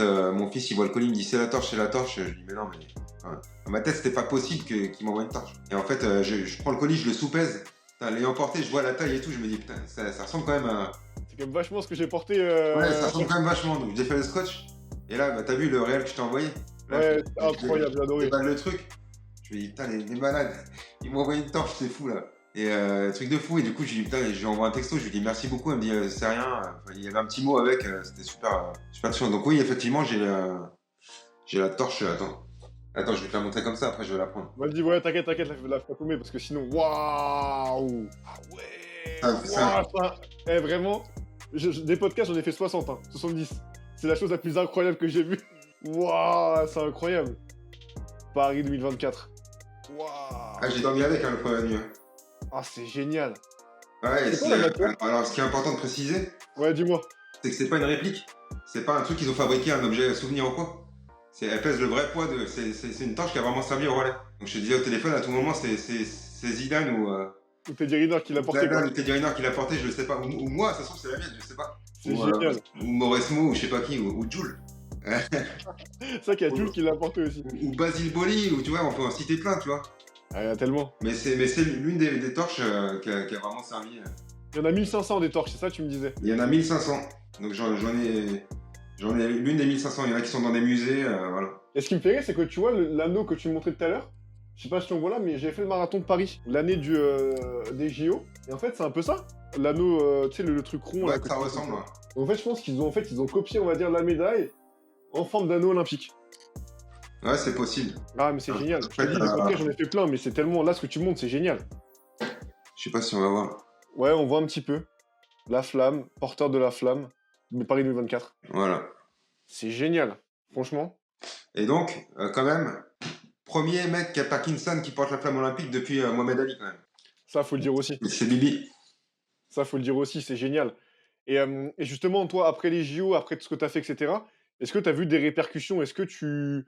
mon fils, il voit le colis, il me dit, c'est la torche, c'est la torche. Je dis, mais non, mais. Enfin, dans ma tête, c'était pas possible qu'il m'envoie une torche. Et en fait, je prends le colis, je le soupèse. Putain, l'ayant porté, je vois la taille et tout, je me dis, putain, ça ressemble quand même à. C'est quand même vachement ce que j'ai porté. Ouais, ça ressemble quand même vachement. Donc, j'ai fait le scotch. Et là, bah, t'as vu le réel que je t'ai envoyé? Là, Ouais, c'est incroyable, j'ai je adoré. déballe le truc. Je me dis, putain, les malades, ils m'ont envoyé une torche, c'est fou là. Et truc de fou. Et du coup, je lui dis, putain, je lui envoie un texto, je lui dis merci beaucoup. Elle me dit, c'est rien. Enfin, il y avait un petit mot avec, c'était super, super touchant. Donc, oui, effectivement, j'ai la torche. Attends, je vais te la montrer comme ça, après, je vais la prendre. Vas-y, ouais, t'inquiète, la fais pas tomber parce que sinon, waouh! Ah ouais! Ça, Waouh! Vraiment, des podcasts, j'en ai fait 60, hein, 70. C'est la chose la plus incroyable que j'ai vue. Waouh, c'est incroyable. Paris 2024. Waouh! j'ai dormi avec le premier nuit. Ah, c'est génial. Ouais, C'est quoi la matière? alors, ce qui est important de préciser, Ouais, dis-moi. c'est que c'est pas une réplique. C'est pas un truc qu'ils ont fabriqué, un objet souvenir ou quoi. Elle pèse le vrai poids de. C'est une torche qui a vraiment servi au relais. Donc je te disais au téléphone, à tout moment, c'est Zidane Ou Teddy Riner qui l'a porté, quoi. Zidane ou Teddy Riner qui l'a porté, je le sais pas. Ou moi, ça se trouve, c'est la mienne, je sais pas. C'est génial. Ou Mauresmo, ou je sais pas qui, ou Jules. C'est vrai qu'il y a ou, Jules qui l'a porté aussi. ou Basile Boli, ou tu vois, on peut en citer plein, tu vois. Ah, il y en a tellement. Mais c'est l'une des torches qui a vraiment servi. Il y en a 1500 des torches, c'est ça que tu me disais? Il y en a 1500. Donc j'en ai l'une des 1500. Il y en a qui sont dans des musées, voilà. Et ce qui me fait rire, c'est que tu vois l'anneau que tu me montrais tout à l'heure, je sais pas si on voit là, mais j'ai fait le marathon de Paris, l'année des JO, et en fait, c'est un peu ça. L'anneau, tu sais, le truc rond. Ouais, là, que ça tu- ressemble. Ouais. En fait, je pense qu'ils ont copié, on va dire, la médaille en forme d'anneau olympique. Ouais, c'est possible. Ah, mais c'est génial. Je te dis, les podcasts, j'en ai fait plein, mais c'est tellement. Là, ce que tu montres, c'est génial. Je sais pas si on va voir. Ouais, on voit un petit peu. La flamme, porteur de la flamme, de Paris 2024. Voilà. C'est génial, franchement. Et donc, quand même, premier mec qui a Parkinson qui porte la flamme olympique depuis Mohamed Ali, quand même. Ça, faut le dire aussi. C'est Bibi. Ça, faut le dire aussi, c'est génial. Et justement, toi, après les JO, après tout ce que tu as fait, etc., est-ce que tu as vu des répercussions? Est-ce que je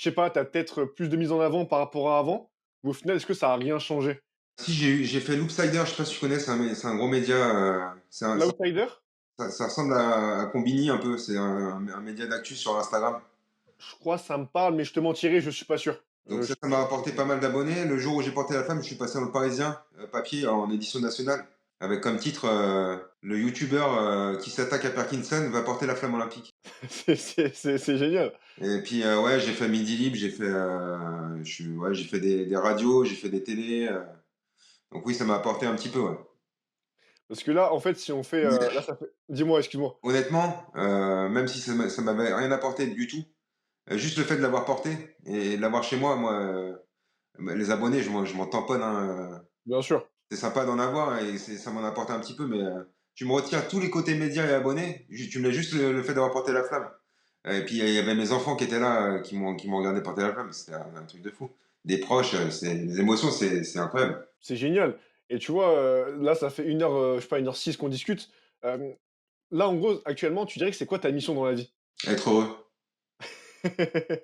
sais pas, tu as peut-être plus de mise en avant par rapport à avant? Ou au final, est-ce que ça a rien changé? Si j'ai fait Loopsider, je sais pas si tu connais, c'est un gros média. L'Outsider? Ça ressemble à Combini un peu, c'est un média d'actu sur Instagram. Je crois ça me parle, mais je te mentirais, je suis pas sûr. Donc Je ça m'a rapporté pas mal d'abonnés. Le jour où j'ai porté la flamme, je suis passé dans le Parisien, papier, en édition nationale, avec comme titre le youtubeur qui s'attaque à Parkinson va porter la flamme olympique. c'est génial. Et puis ouais, j'ai fait Midi Libre, ouais, j'ai fait des radios, j'ai fait des télés. Donc oui, ça m'a apporté un petit peu, ouais. Parce que là, en fait, si on fait, là, ça fait dis-moi, excuse-moi. Honnêtement, même si ça m'avait rien apporté du tout, juste le fait de l'avoir porté et de l'avoir chez moi, les abonnés, je m'en tamponne, hein. Bien sûr. C'est sympa d'en avoir et ça m'en apporte un petit peu, mais tu me retires tous les côtés médias et abonnés, tu me laisses juste le fait d'avoir porté la flamme. Et puis il y avait mes enfants qui étaient là, qui m'ont regardé porter la flamme, c'était un truc de fou. Des proches, les émotions, c'est incroyable. C'est génial et tu vois, là, ça fait 1 heure, je sais pas, 1h06 qu'on discute. Là, en gros, actuellement, tu dirais que c'est quoi ta mission dans la vie? Être heureux.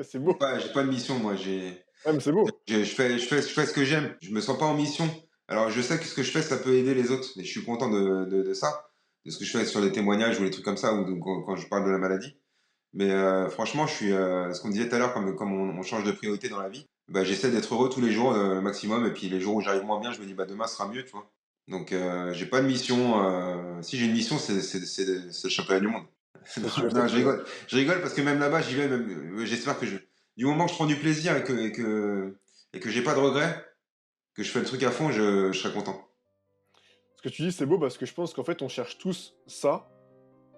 C'est beau. J'ai pas de mission, moi. Ouais, mais c'est beau. Je fais ce que j'aime. Je me sens pas en mission. Alors, je sais que ce que je fais, ça peut aider les autres. Et je suis content de ça. De ce que je fais sur les témoignages ou les trucs comme ça, ou quand je parle de la maladie. Mais franchement, ce qu'on disait tout à l'heure, comme on change de priorité dans la vie, bah, j'essaie d'être heureux tous les jours, maximum. Et puis les jours où j'arrive moins bien, je me dis, bah, demain sera mieux, tu vois. Donc, j'ai pas de mission. Si j'ai une mission, c'est le championnat du monde. C'est sûr, c'est Non, je sûr. rigole. Je rigole parce que même là-bas, j'y vais. J'espère du moment que je prends du plaisir et que j'ai pas de regrets, que je fais le truc à fond, je serai content. Ce que tu dis, c'est beau parce que je pense qu'en fait, on cherche tous ça,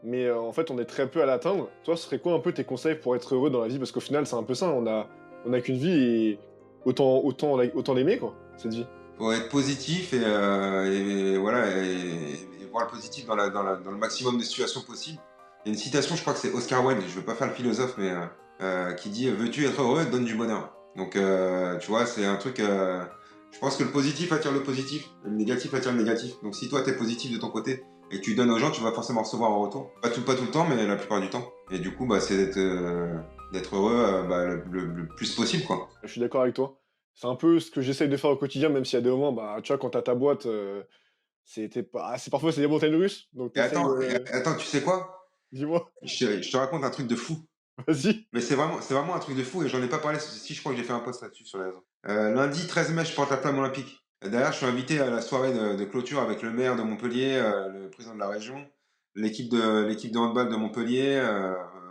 mais en fait, on est très peu à l'atteindre. Toi, ce serait quoi un peu tes conseils pour être heureux dans la vie? Parce qu'au final, c'est un peu ça, on a qu'une vie et autant l'aimer, quoi, cette vie. Faut être positif et voilà et voir le positif dans le maximum de situations possibles. Il y a une citation, je crois que c'est Oscar Wilde, je veux pas faire le philosophe, mais qui dit veux-tu être heureux, donne du bonheur. Donc tu vois, c'est un truc. Je pense que le positif attire le positif, le négatif attire le négatif. Donc si toi t'es positif de ton côté et que tu donnes aux gens, tu vas forcément recevoir en retour. Pas tout le temps, mais la plupart du temps. Et du coup, bah, c'est d'être heureux bah, le plus possible, quoi. Je suis d'accord avec toi. C'est un peu ce que j'essaye de faire au quotidien, même s'il y a des moments, bah, tu vois, quand t'as ta boîte, parfois, c'est des montagnes russes, donc t'essayes de. Attends, tu sais quoi? Dis-moi, Je te raconte un truc de fou. vas-y. Mais c'est vraiment un truc de fou et j'en ai pas parlé. Si, je crois que j'ai fait un post là-dessus sur les réseaux. Lundi 13 mai, je porte la flamme olympique. D'ailleurs, je suis invité à la soirée de clôture avec le maire de Montpellier, le président de la région, l'équipe de handball de Montpellier,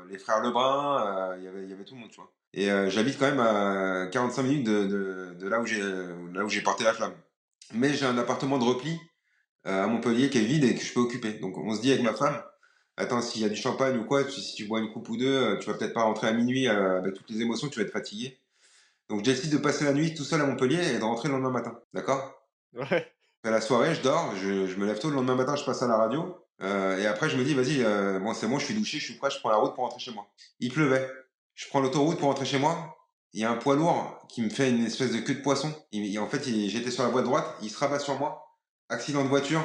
les frères Lebrun, il y avait tout le monde, tu vois. Et j'habite quand même à 45 minutes de là où j'ai porté la flamme. Mais j'ai un appartement de repli à Montpellier qui est vide et que je peux occuper. Donc on se dit avec ma femme, attends, s'il y a du champagne ou quoi, si tu bois une coupe ou deux, tu vas peut-être pas rentrer à minuit avec toutes les émotions, tu vas être fatigué. Donc je décide de passer la nuit tout seul à Montpellier et de rentrer le lendemain matin. D'accord? Ouais. À la soirée, je dors, je me lève tôt, le lendemain matin, je passe à la radio. Et après, je me dis, vas-y, bon, c'est bon, je suis douché, je suis prêt, je prends la route pour rentrer chez moi. Il pleuvait. Je prends l'autoroute pour rentrer chez moi. Il y a un poids lourd qui me fait une espèce de queue de poisson. En fait, j'étais sur la voie de droite, il se rabat sur moi. Accident de voiture,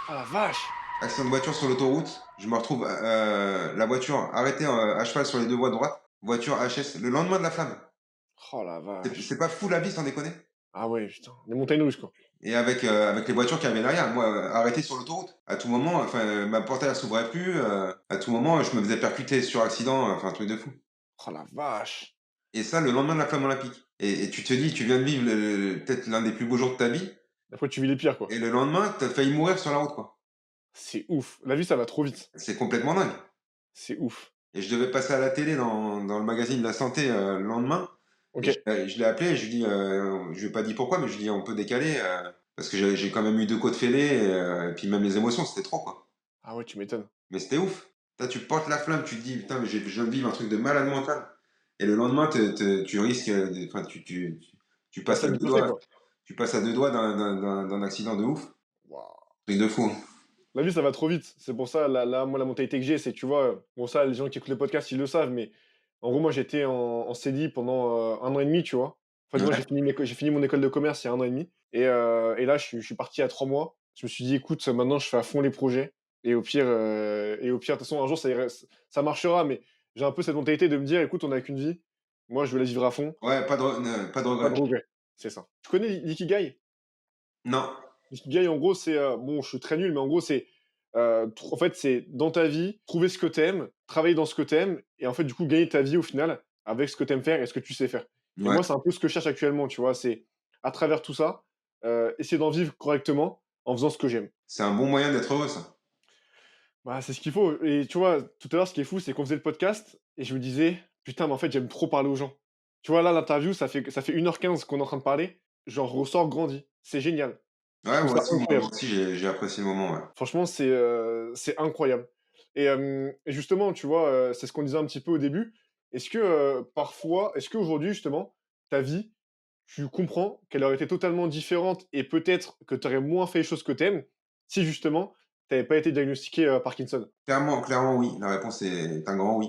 Ah la vache! accident de voiture sur l'autoroute. Je me retrouve la voiture arrêtée à cheval sur les deux voies de droite. Voiture HS. Le lendemain de la flamme. Oh la vache! C'est pas fou la vie sans déconner. Ah ouais, putain, les montagnes russes, quoi. Et avec les voitures qui arrivaient derrière, moi, arrêté sur l'autoroute. À tout moment, enfin, ma portière s'ouvrait plus. À tout moment, je me faisais percuter sur accident. Enfin, un truc de fou. Oh la vache! Et ça, le lendemain de la flamme olympique. Et tu te dis, tu viens de vivre peut-être l'un des plus beaux jours de ta vie. Après, tu vis les pires, quoi. Et le lendemain, t'as failli mourir sur la route, quoi. C'est ouf. La vie, ça va trop vite. C'est complètement dingue. C'est ouf. Et je devais passer à la télé dans le magazine de la santé le lendemain. Ok. Et je l'ai appelé et je lui dis, je lui ai pas dit pourquoi, mais je lui ai dit on peut décaler parce que j'ai quand même eu deux côtes fêlées et puis même les émotions, c'était trop quoi. Ah ouais, tu m'étonnes. Mais c'était ouf. Là, tu portes la flamme, tu te dis putain, mais je viens de vivre un truc de malade mental. Et le lendemain, tu risques, enfin, tu Bah, passes ça à m'est deux passé, doigts, quoi. tu passes à deux doigts d'un accident de ouf. Waouh. Truc de fou. La vie, ça va trop vite. C'est pour ça, là, moi, la mentalité que j'ai, c'est, tu vois, bon, ça, les gens qui écoutent le podcast, ils le savent, mais en gros, moi, j'étais en CDI pendant 1 an et demi, tu vois. Enfin, du moins, Ouais. j'ai fini mon école de commerce il y a 1 an et demi. Et là, je suis parti à 3 mois. Je me suis dit, écoute, maintenant, je fais à fond les projets. Et au pire, de toute façon, un jour, ça marchera. Mais j'ai un peu cette mentalité de me dire, écoute, on n'a qu'une vie. Moi, je veux la vivre à fond. Ouais, pas de Pas de regret. regrets. C'est ça. Tu connais l'ikigai? Non. L'ikigai, en gros, c'est bon, je suis très nul, mais en gros, c'est En fait, c'est dans ta vie, trouver ce que tu aimes, travailler dans ce que tu aimes et en fait, du coup, gagner ta vie au final avec ce que tu aimes faire et ce que tu sais faire. Et Ouais, moi, c'est un peu ce que je cherche actuellement, tu vois? C'est à travers tout ça, essayer d'en vivre correctement en faisant ce que j'aime. c'est un bon moyen d'être heureux, ça. Bah, c'est ce qu'il faut et tu vois, tout à l'heure, ce qui est fou, c'est qu'on faisait le podcast et je me disais: «Putain, mais en fait, j'aime trop parler aux gens». Tu vois, là, l'interview, ça fait 1h15 qu'on est en train de parler, j'en ressors grandi. C'est génial. Je Ouais, trouve ça moi incroyable. aussi j'ai apprécié le moment, ouais. Franchement, c'est incroyable et justement, tu vois, c'est ce qu'on disait un petit peu au début. Est-ce qu'aujourd'hui, justement, ta vie, tu comprends qu'elle aurait été totalement différente et peut-être que tu aurais moins fait les choses que tu aimes si justement, tu avais pas été diagnostiqué, Parkinson? Clairement oui, la réponse est un grand oui.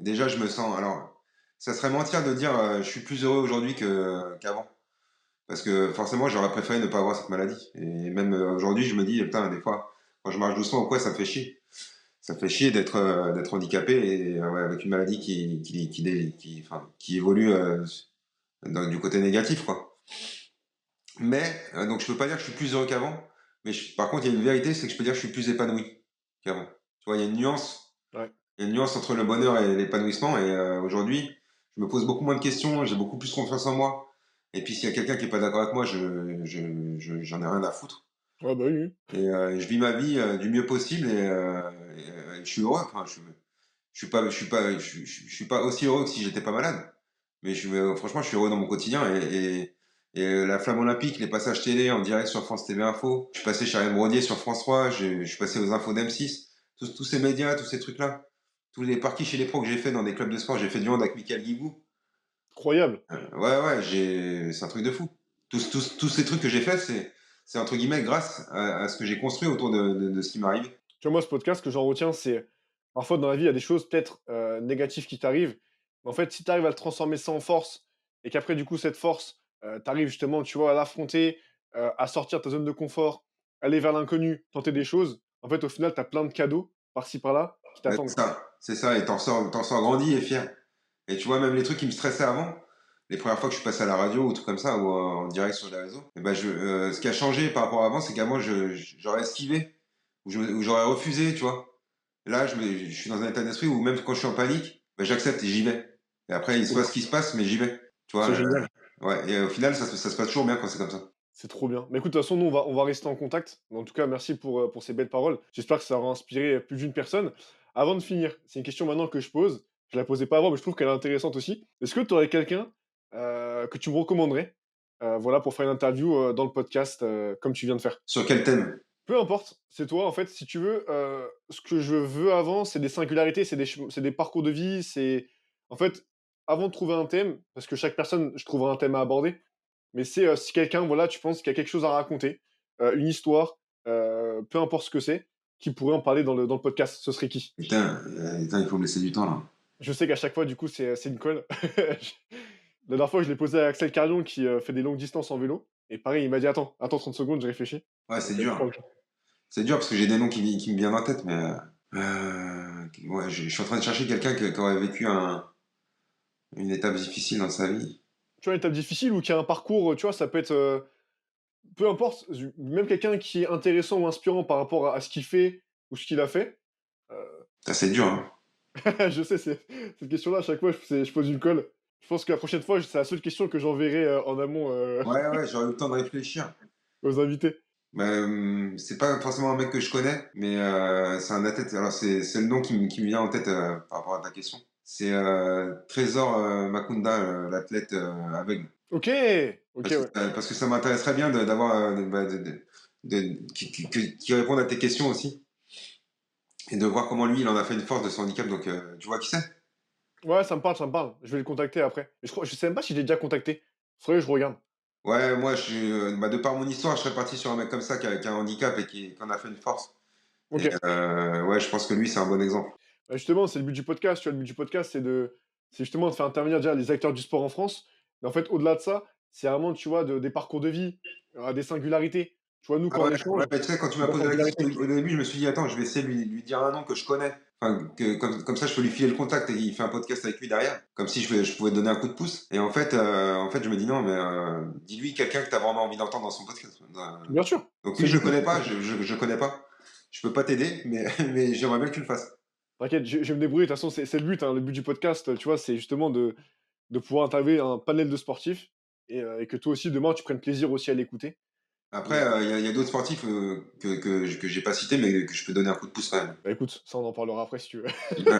Déjà, je me sens alors, ça serait mentir de dire, je suis plus heureux aujourd'hui qu'avant. Parce que forcément, j'aurais préféré ne pas avoir cette maladie et même, aujourd'hui, je me dis: «Putain, des fois, quand je marche doucement ou quoi, ça me fait chier». Ça fait chier d'être handicapé et ouais, avec une maladie qui évolue, du côté négatif, quoi. Mais donc je peux pas dire que je suis plus heureux qu'avant, mais par contre, il y a une vérité, c'est que je peux dire que je suis plus épanoui qu'avant. Tu vois, Ouais. il y a une nuance entre le bonheur et l'épanouissement et aujourd'hui, je me pose beaucoup moins de questions, j'ai beaucoup plus confiance en moi et puis s'il y a quelqu'un qui est pas d'accord avec moi, j'en ai rien à foutre Ouais, bah, oui, oui. et je vis ma vie, du mieux possible et je suis heureux. Enfin, je suis pas aussi heureux que si j'étais pas malade. Mais franchement, je suis heureux dans mon quotidien et la flamme olympique, les passages télé en direct sur France TV Info. Je suis passé chez Ariane Brodier sur France 3, je suis passé aux infos d'M6. Tous ces médias, tous ces trucs-là. Tous les parties chez les pros que j'ai fait dans des clubs de sport, j'ai fait du hand avec Michael Guigou. Incroyable. Ouais, c'est un truc de fou. Tous ces trucs que j'ai fait, c'est entre guillemets grâce à ce que j'ai construit autour de ce qui m'arrive. Tu vois, moi, ce podcast, ce que j'en retiens, c'est parfois dans la vie, il y a des choses peut-être négatives qui t'arrivent. Mais en fait, si tu arrives à le transformer ça en force et qu'après, du coup, cette force, tu arrives justement, tu vois, à l'affronter, à sortir de ta zone de confort, aller vers l'inconnu, tenter des choses, en fait, au final, tu as plein de cadeaux par-ci par-là qui Ouais, t'attendent. c'est ça, et t'en sors grandi et fier. Et tu vois, même les trucs qui me stressaient avant, les premières fois que je suis passé à la radio ou tout comme ça, ou en direct sur les réseaux, et ben ce qui a changé par rapport à avant, c'est qu'avant, j'aurais esquivé, ou j'aurais refusé, tu vois. Là, je suis dans un état d'esprit où même quand je suis en panique, ben, j'accepte et j'y vais. Et après, il se Trop passe bien. ce qui se passe, mais j'y vais. Tu vois, C'est génial. ouais, et au final, ça se passe toujours bien quand c'est comme ça. C'est trop bien. Mais écoute, de toute façon, nous, on va rester en contact. Mais en tout cas, merci pour ces belles paroles. J'espère que ça aura inspiré plus d'une personne. Avant de finir, c'est une question maintenant que je pose. Je la posais pas avant, mais je trouve qu'elle est intéressante aussi. Est-ce que tu aurais quelqu'un que tu me recommanderais voilà, pour faire une interview dans le podcast comme tu viens de faire? Sur quel thème? Peu importe, c'est toi, en fait, si tu veux. Ce que je veux avant, c'est des singularités, c'est des parcours de vie. En fait, avant de trouver un thème, parce que chaque personne, je trouverai un thème à aborder, mais c'est, si quelqu'un, voilà, tu penses qu'il y a quelque chose à raconter, une histoire, peu importe ce que c'est, qui pourrait en parler dans le podcast, ce serait qui? Putain, il faut me laisser du temps là. Je sais qu'à chaque fois, du coup, c'est une colle. La dernière fois, je l'ai posé à Axel Carlion qui, fait des longues distances en vélo et pareil, il m'a dit: «Attends 30 secondes, je réfléchis». Ouais, Donc c'est dur. tranquille. C'est dur parce que j'ai des noms qui me viennent en tête, mais ouais, je suis en train de chercher quelqu'un qui aurait vécu une étape difficile dans sa vie. Tu vois, une étape difficile ou qui a un parcours, tu vois, ça peut être, peu importe, même quelqu'un qui est intéressant ou inspirant par rapport à ce qu'il fait ou ce qu'il a fait, heu Ça, c'est dur, hein. je sais, cette question-là, à chaque fois, je pose une colle. Je pense que la prochaine fois, c'est la seule question que j'enverrai, en amont, Ouais, j'aurais eu le temps de réfléchir. aux invités. Bah, c'est pas forcément un mec que je connais, mais c'est un athlète. Alors, c'est le nom qui me vient en tête par rapport à ta question. C'est Trésor Makunda, l'athlète aveugle. OK! OK, ouais. Parce que ça m'intéresserait bien d'avoir qui réponde à tes questions aussi et de voir comment lui il en a fait une force de son handicap. Donc, tu vois qui c'est? Ouais, ça me parle, ça me parle. Je vais le contacter après. Je sais même pas si j'ai déjà contacté. Faudrait que je regarde. Ouais, moi, de par mon histoire, je serais parti sur un mec comme ça qui a un handicap et qui en a fait une force. Et OK. ouais, je pense que lui, c'est un bon exemple. Bah, justement, c'est le but du podcast, tu vois? Le but du podcast, c'est justement de faire intervenir déjà les acteurs du sport en France. Mais en fait, au-delà de ça, c'est vraiment, tu vois, des parcours de vie, des singularités. Tu vois, nous, Ah quand on ouais, échange, mais tu sais, quand tu c'est m'as de la posé la question singularité. au début, je me suis dit, attends, je vais essayer de lui dire un nom que je connais. Enfin, comme ça, je peux lui filer le contact et il fait un podcast avec lui derrière. Comme si je pouvais donner un coup de pouce. Et en fait, je me dis non, mais dis-lui quelqu'un que tu as vraiment envie d'entendre dans son podcast. Bien sûr, Donc lui, c'est le je le but. connais pas, je connais pas. Je peux pas t'aider, mais, mais j'aimerais bien que tu le fasses. T'inquiète, je vais me débrouiller. De toute façon, c'est le but, hein. Le but du podcast, tu vois, c'est justement de pouvoir interviewer un panel de sportifs et que toi aussi, demain, tu prennes plaisir aussi à l'écouter. Et, Après, il y a d'autres sportifs que j'ai pas cités, mais que je peux donner un coup de pouce quand même. bah écoute, ça, on en parlera après si tu veux. Ouais,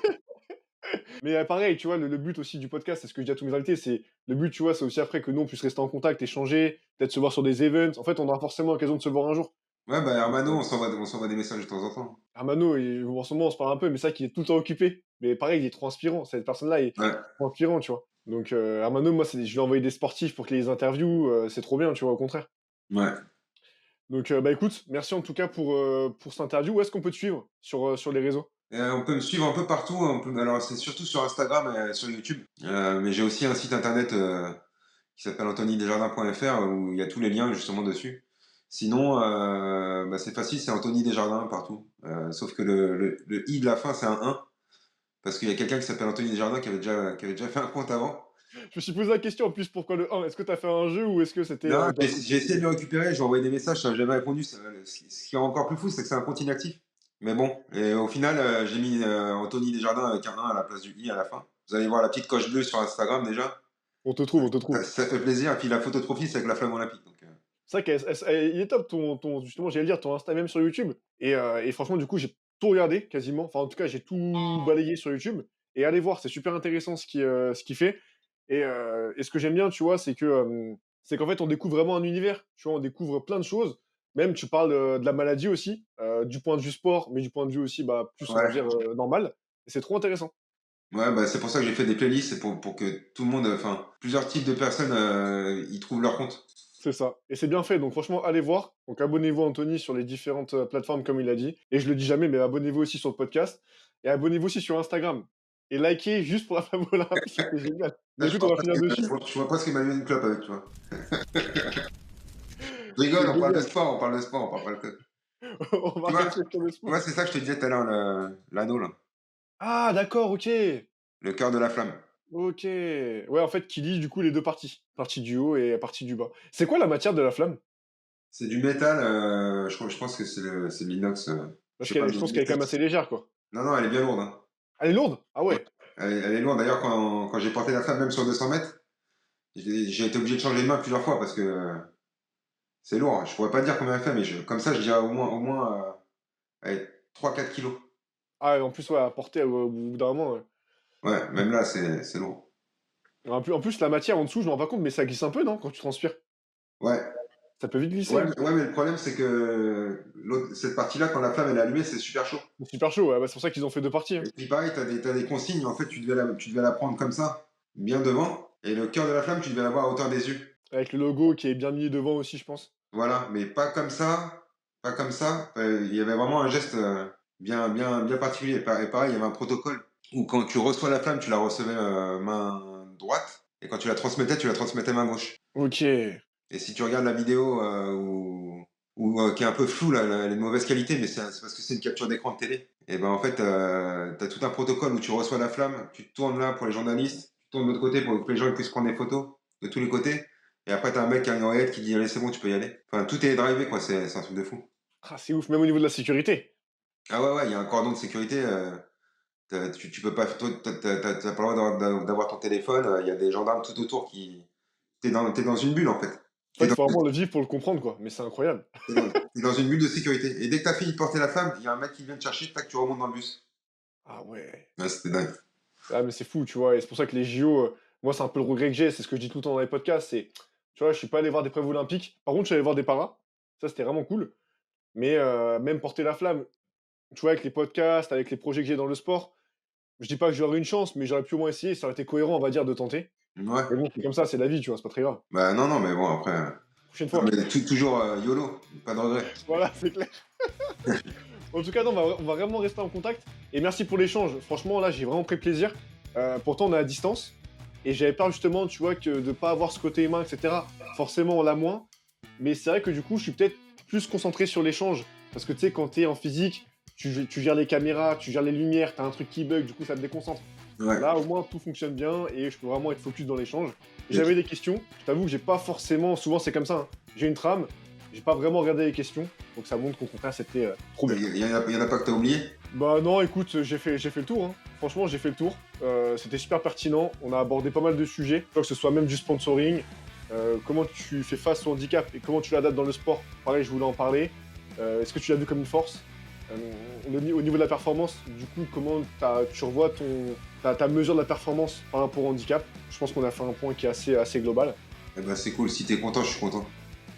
Mais pareil, tu vois, le but aussi du podcast, c'est ce que je dis à tous mes invités, c'est le but, tu vois, c'est aussi après que nous, on puisse rester en contact, échanger, peut-être se voir sur des events. En fait, on aura forcément l'occasion de se voir un jour. ouais, bah Donc, Hermano, on s'envoie des messages de temps en temps. Armano, en ce moment, on se parle un peu, mais c'est vrai qu'il est tout le temps occupé. Mais pareil, il est trop inspirant. Cette personne-là est Ouais, trop inspirant, tu vois. Donc, Armano, moi, je lui ai envoyé des sportifs pour qu'il les interviewe. C'est trop bien, tu vois, au contraire. ouais. Donc, bah écoute, merci en tout cas pour cette interview. Où est-ce qu'on peut te suivre sur les réseaux? On peut me suivre un peu partout. Alors, c'est surtout sur Instagram et sur YouTube. Mais j'ai aussi un site internet qui s'appelle anthonydesjardins.fr où il y a tous les liens justement dessus. Sinon, bah, c'est facile, c'est Anthony Desjardins partout. Sauf que le i de la fin, c'est un 1. Parce qu'il y a quelqu'un qui s'appelle Anthony Desjardins qui avait déjà fait un compte avant. Je me suis posé la question en plus, pourquoi le 1? Est-ce que tu as fait un jeu ou est-ce que c'était Non, d'un coup? j'ai essayé de le récupérer, je lui ai envoyé des messages, ça n'a jamais répondu. Ce qui est encore plus fou, c'est que c'est un compte inactif. Mais bon, et au final, j'ai mis Anthony Desjardins avec un 1 à la place du i à la fin. Vous allez voir la petite coche bleue sur Instagram déjà. On te trouve, on te Ça, trouve. ça fait plaisir. Et puis la photo de profil, c'est avec la flamme olympique. Donc, C'est vrai qu'il est top justement, j'allais dire, ton Insta même sur YouTube. Et franchement, du coup, j'ai tout regardé quasiment. Enfin, en tout cas, j'ai tout balayé sur YouTube. Et allez voir, c'est super intéressant ce qu'il fait. Et ce que j'aime bien, tu vois, c'est qu'en fait, on découvre vraiment un univers. Tu vois, on découvre plein de choses. Même, tu parles de la maladie aussi, du point de vue sport, mais du point de vue aussi, bah, plus, on va dire, ouais. normal. Et c'est trop intéressant. Ouais, bah, c'est pour ça que j'ai fait des playlists, c'est pour que tout le monde, enfin, plusieurs types de personnes y trouvent leur compte. C'est ça. Et c'est bien fait. Donc franchement, allez voir. Donc abonnez-vous Anthony sur les différentes plateformes comme il a dit. Et je le dis jamais, mais abonnez-vous aussi sur le podcast. Et abonnez-vous aussi sur Instagram. Et likez juste pour la flamme olympique, c'était génial. Là, Mais écoute, on va finir dessus. je vois pas ce qu'il m'a mis une clope avec, tu vois. Je rigole, C'est génial. on parle de sport, on parle pas de clope. On va Tu vois, rester sur le tu vois, sport. c'est ça que je te disais tout à l'heure, l'anneau, là. Ah, d'accord, ok. Le cœur de la flamme. Ok. Ouais, en fait, qui lie du coup les deux parties. Partie du haut et partie du bas. C'est quoi la matière de la flamme? C'est du métal, je pense que c'est de l'inox. Je Parce sais pas, je pense qu'elle est quand même assez légère, quoi. non, non, elle est bien lourde, hein. Elle est lourde? Ah Ouais. ouais. Elle est lourde. D'ailleurs, quand j'ai porté la flamme, même sur 200 mètres, j'ai été obligé de changer de main plusieurs fois parce que c'est lourd, hein. Je pourrais pas dire combien elle fait, mais comme ça, je dirais au moins allez, 3-4 kilos. Ah, en plus, ouais, à porter au bout d'un moment. Ouais. Ouais, même là, c'est lourd. En plus, la matière en dessous, je me rends pas compte, mais ça glisse un peu, non, quand tu transpires? Ouais, Ça peut vite glisser, ouais, hein. ouais, mais le problème, c'est que cette partie-là, quand la flamme elle est allumée, c'est super chaud. C'est super chaud, ouais, bah, c'est pour ça qu'ils ont fait deux parties, hein. Et puis pareil, t'as des consignes, en fait, tu devais la prendre comme ça, bien devant, et le cœur de la flamme, tu devais l'avoir à hauteur des yeux. Avec le logo qui est bien mis devant aussi, je pense. Voilà, mais pas comme ça, pas comme ça. Il y avait vraiment un geste bien particulier. Et pareil, il y avait un protocole où quand tu reçois la flamme, tu la recevais main droite, et quand tu la transmettais main gauche. Ok. Et si tu regardes la vidéo qui est un peu floue, là, elle est de mauvaise qualité, mais c'est parce que c'est une capture d'écran de télé. Et ben en fait, tu as tout un protocole où tu reçois la flamme, tu te tournes là pour les journalistes, tu tournes de l'autre côté pour que les gens puissent prendre des photos de tous les côtés. Et après, tu as un mec qui a une oreillette qui dit allez, c'est bon, tu peux y aller. Enfin, tout est drivé, quoi, c'est un truc de fou. Ah, c'est ouf, même au niveau de la sécurité. Ah ouais, ouais, il y a un cordon de sécurité. Tu peux pas, toi, t'as pas le droit d'avoir ton téléphone. Il y a des gendarmes tout autour qui. T'es dans une bulle en fait. En fait, T'es il dans, faut vraiment le vivre pour le comprendre, quoi. Mais c'est incroyable. t'es dans une bulle de sécurité. Et dès que t'as fini de porter la flamme, il y a un mec qui vient te chercher, tac, tu remontes dans le bus. Ah ouais. Ouais, c'était dingue. Ah, mais c'est fou, tu vois. Et c'est pour ça que les JO, moi, c'est un peu le regret que j'ai. C'est ce que je dis tout le temps dans les podcasts. Tu vois, je suis pas allé voir des preuves olympiques. Par contre, je suis allé voir des paras. Ça, c'était vraiment cool. Mais même porter la flamme, tu vois, avec les podcasts, avec les projets que j'ai dans le sport, je dis pas que j'aurais une chance, mais j'aurais pu au moins essayer. Ça aurait été cohérent, on va dire, de tenter. Ouais. Mais bon, c'est comme ça, c'est la vie, tu vois, c'est pas très grave. Bah non, non, mais bon, après. Prochaine Non, fois. mais toujours YOLO, pas de regret. Voilà, c'est clair. En tout cas, non, on va vraiment rester en contact. Et merci pour l'échange. Franchement, là, j'ai vraiment pris plaisir. Pourtant, on est à distance. Et j'avais peur, justement, tu vois, que de pas avoir ce côté humain, etc. Forcément, on l'a moins. Mais c'est vrai que du coup, je suis peut-être plus concentré sur l'échange. Parce que tu sais, quand t'es en physique, tu gères les caméras, tu gères les lumières, t'as un truc qui bug, du coup, ça te déconcentre. Ouais. Là, au moins, tout fonctionne bien et je peux vraiment être focus dans l'échange. Et J'avais des questions. Je t'avoue que j'ai pas forcément. Souvent, c'est comme ça, hein. J'ai une trame. J'ai pas vraiment regardé les questions, donc ça montre qu'au contraire, c'était trop bien. Il y en a pas que t'as oublié? Bah non, écoute, j'ai fait le tour. Hein. Franchement, j'ai fait le tour. C'était super pertinent. On a abordé pas mal de sujets, que ce soit même du sponsoring, comment tu fais face au handicap et comment tu l'adaptes dans le sport. Pareil, je voulais en parler. Est-ce que tu l'as vu comme une force? Au niveau de la performance, du coup, comment tu revois ta mesure de la performance par rapport au handicap? Je pense qu'on a fait un point qui est assez global. Eh ben, c'est cool. Si t'es content, je suis content.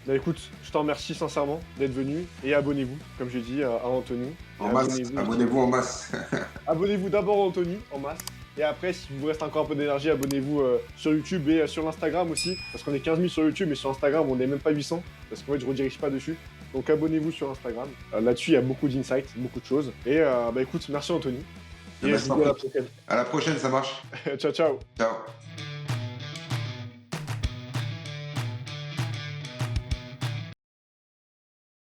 Bah écoute, je te remercie sincèrement d'être venu et abonnez-vous, comme j'ai dit à Anthony. En masse. Abonnez-vous en masse. Abonnez-vous d'abord à Anthony en masse. Et après, si vous reste encore un peu d'énergie, abonnez-vous sur YouTube et sur l'Instagram aussi. Parce qu'on est 15 000 sur YouTube, mais sur Instagram, on n'est même pas 800. Parce qu'en fait, je redirige pas dessus. Donc abonnez-vous sur Instagram. Là-dessus, il y a beaucoup d'insights, beaucoup de choses. Et bah écoute, merci Anthony. Et je vous dis à la prochaine. À la prochaine, ça marche. Ciao, ciao. Ciao.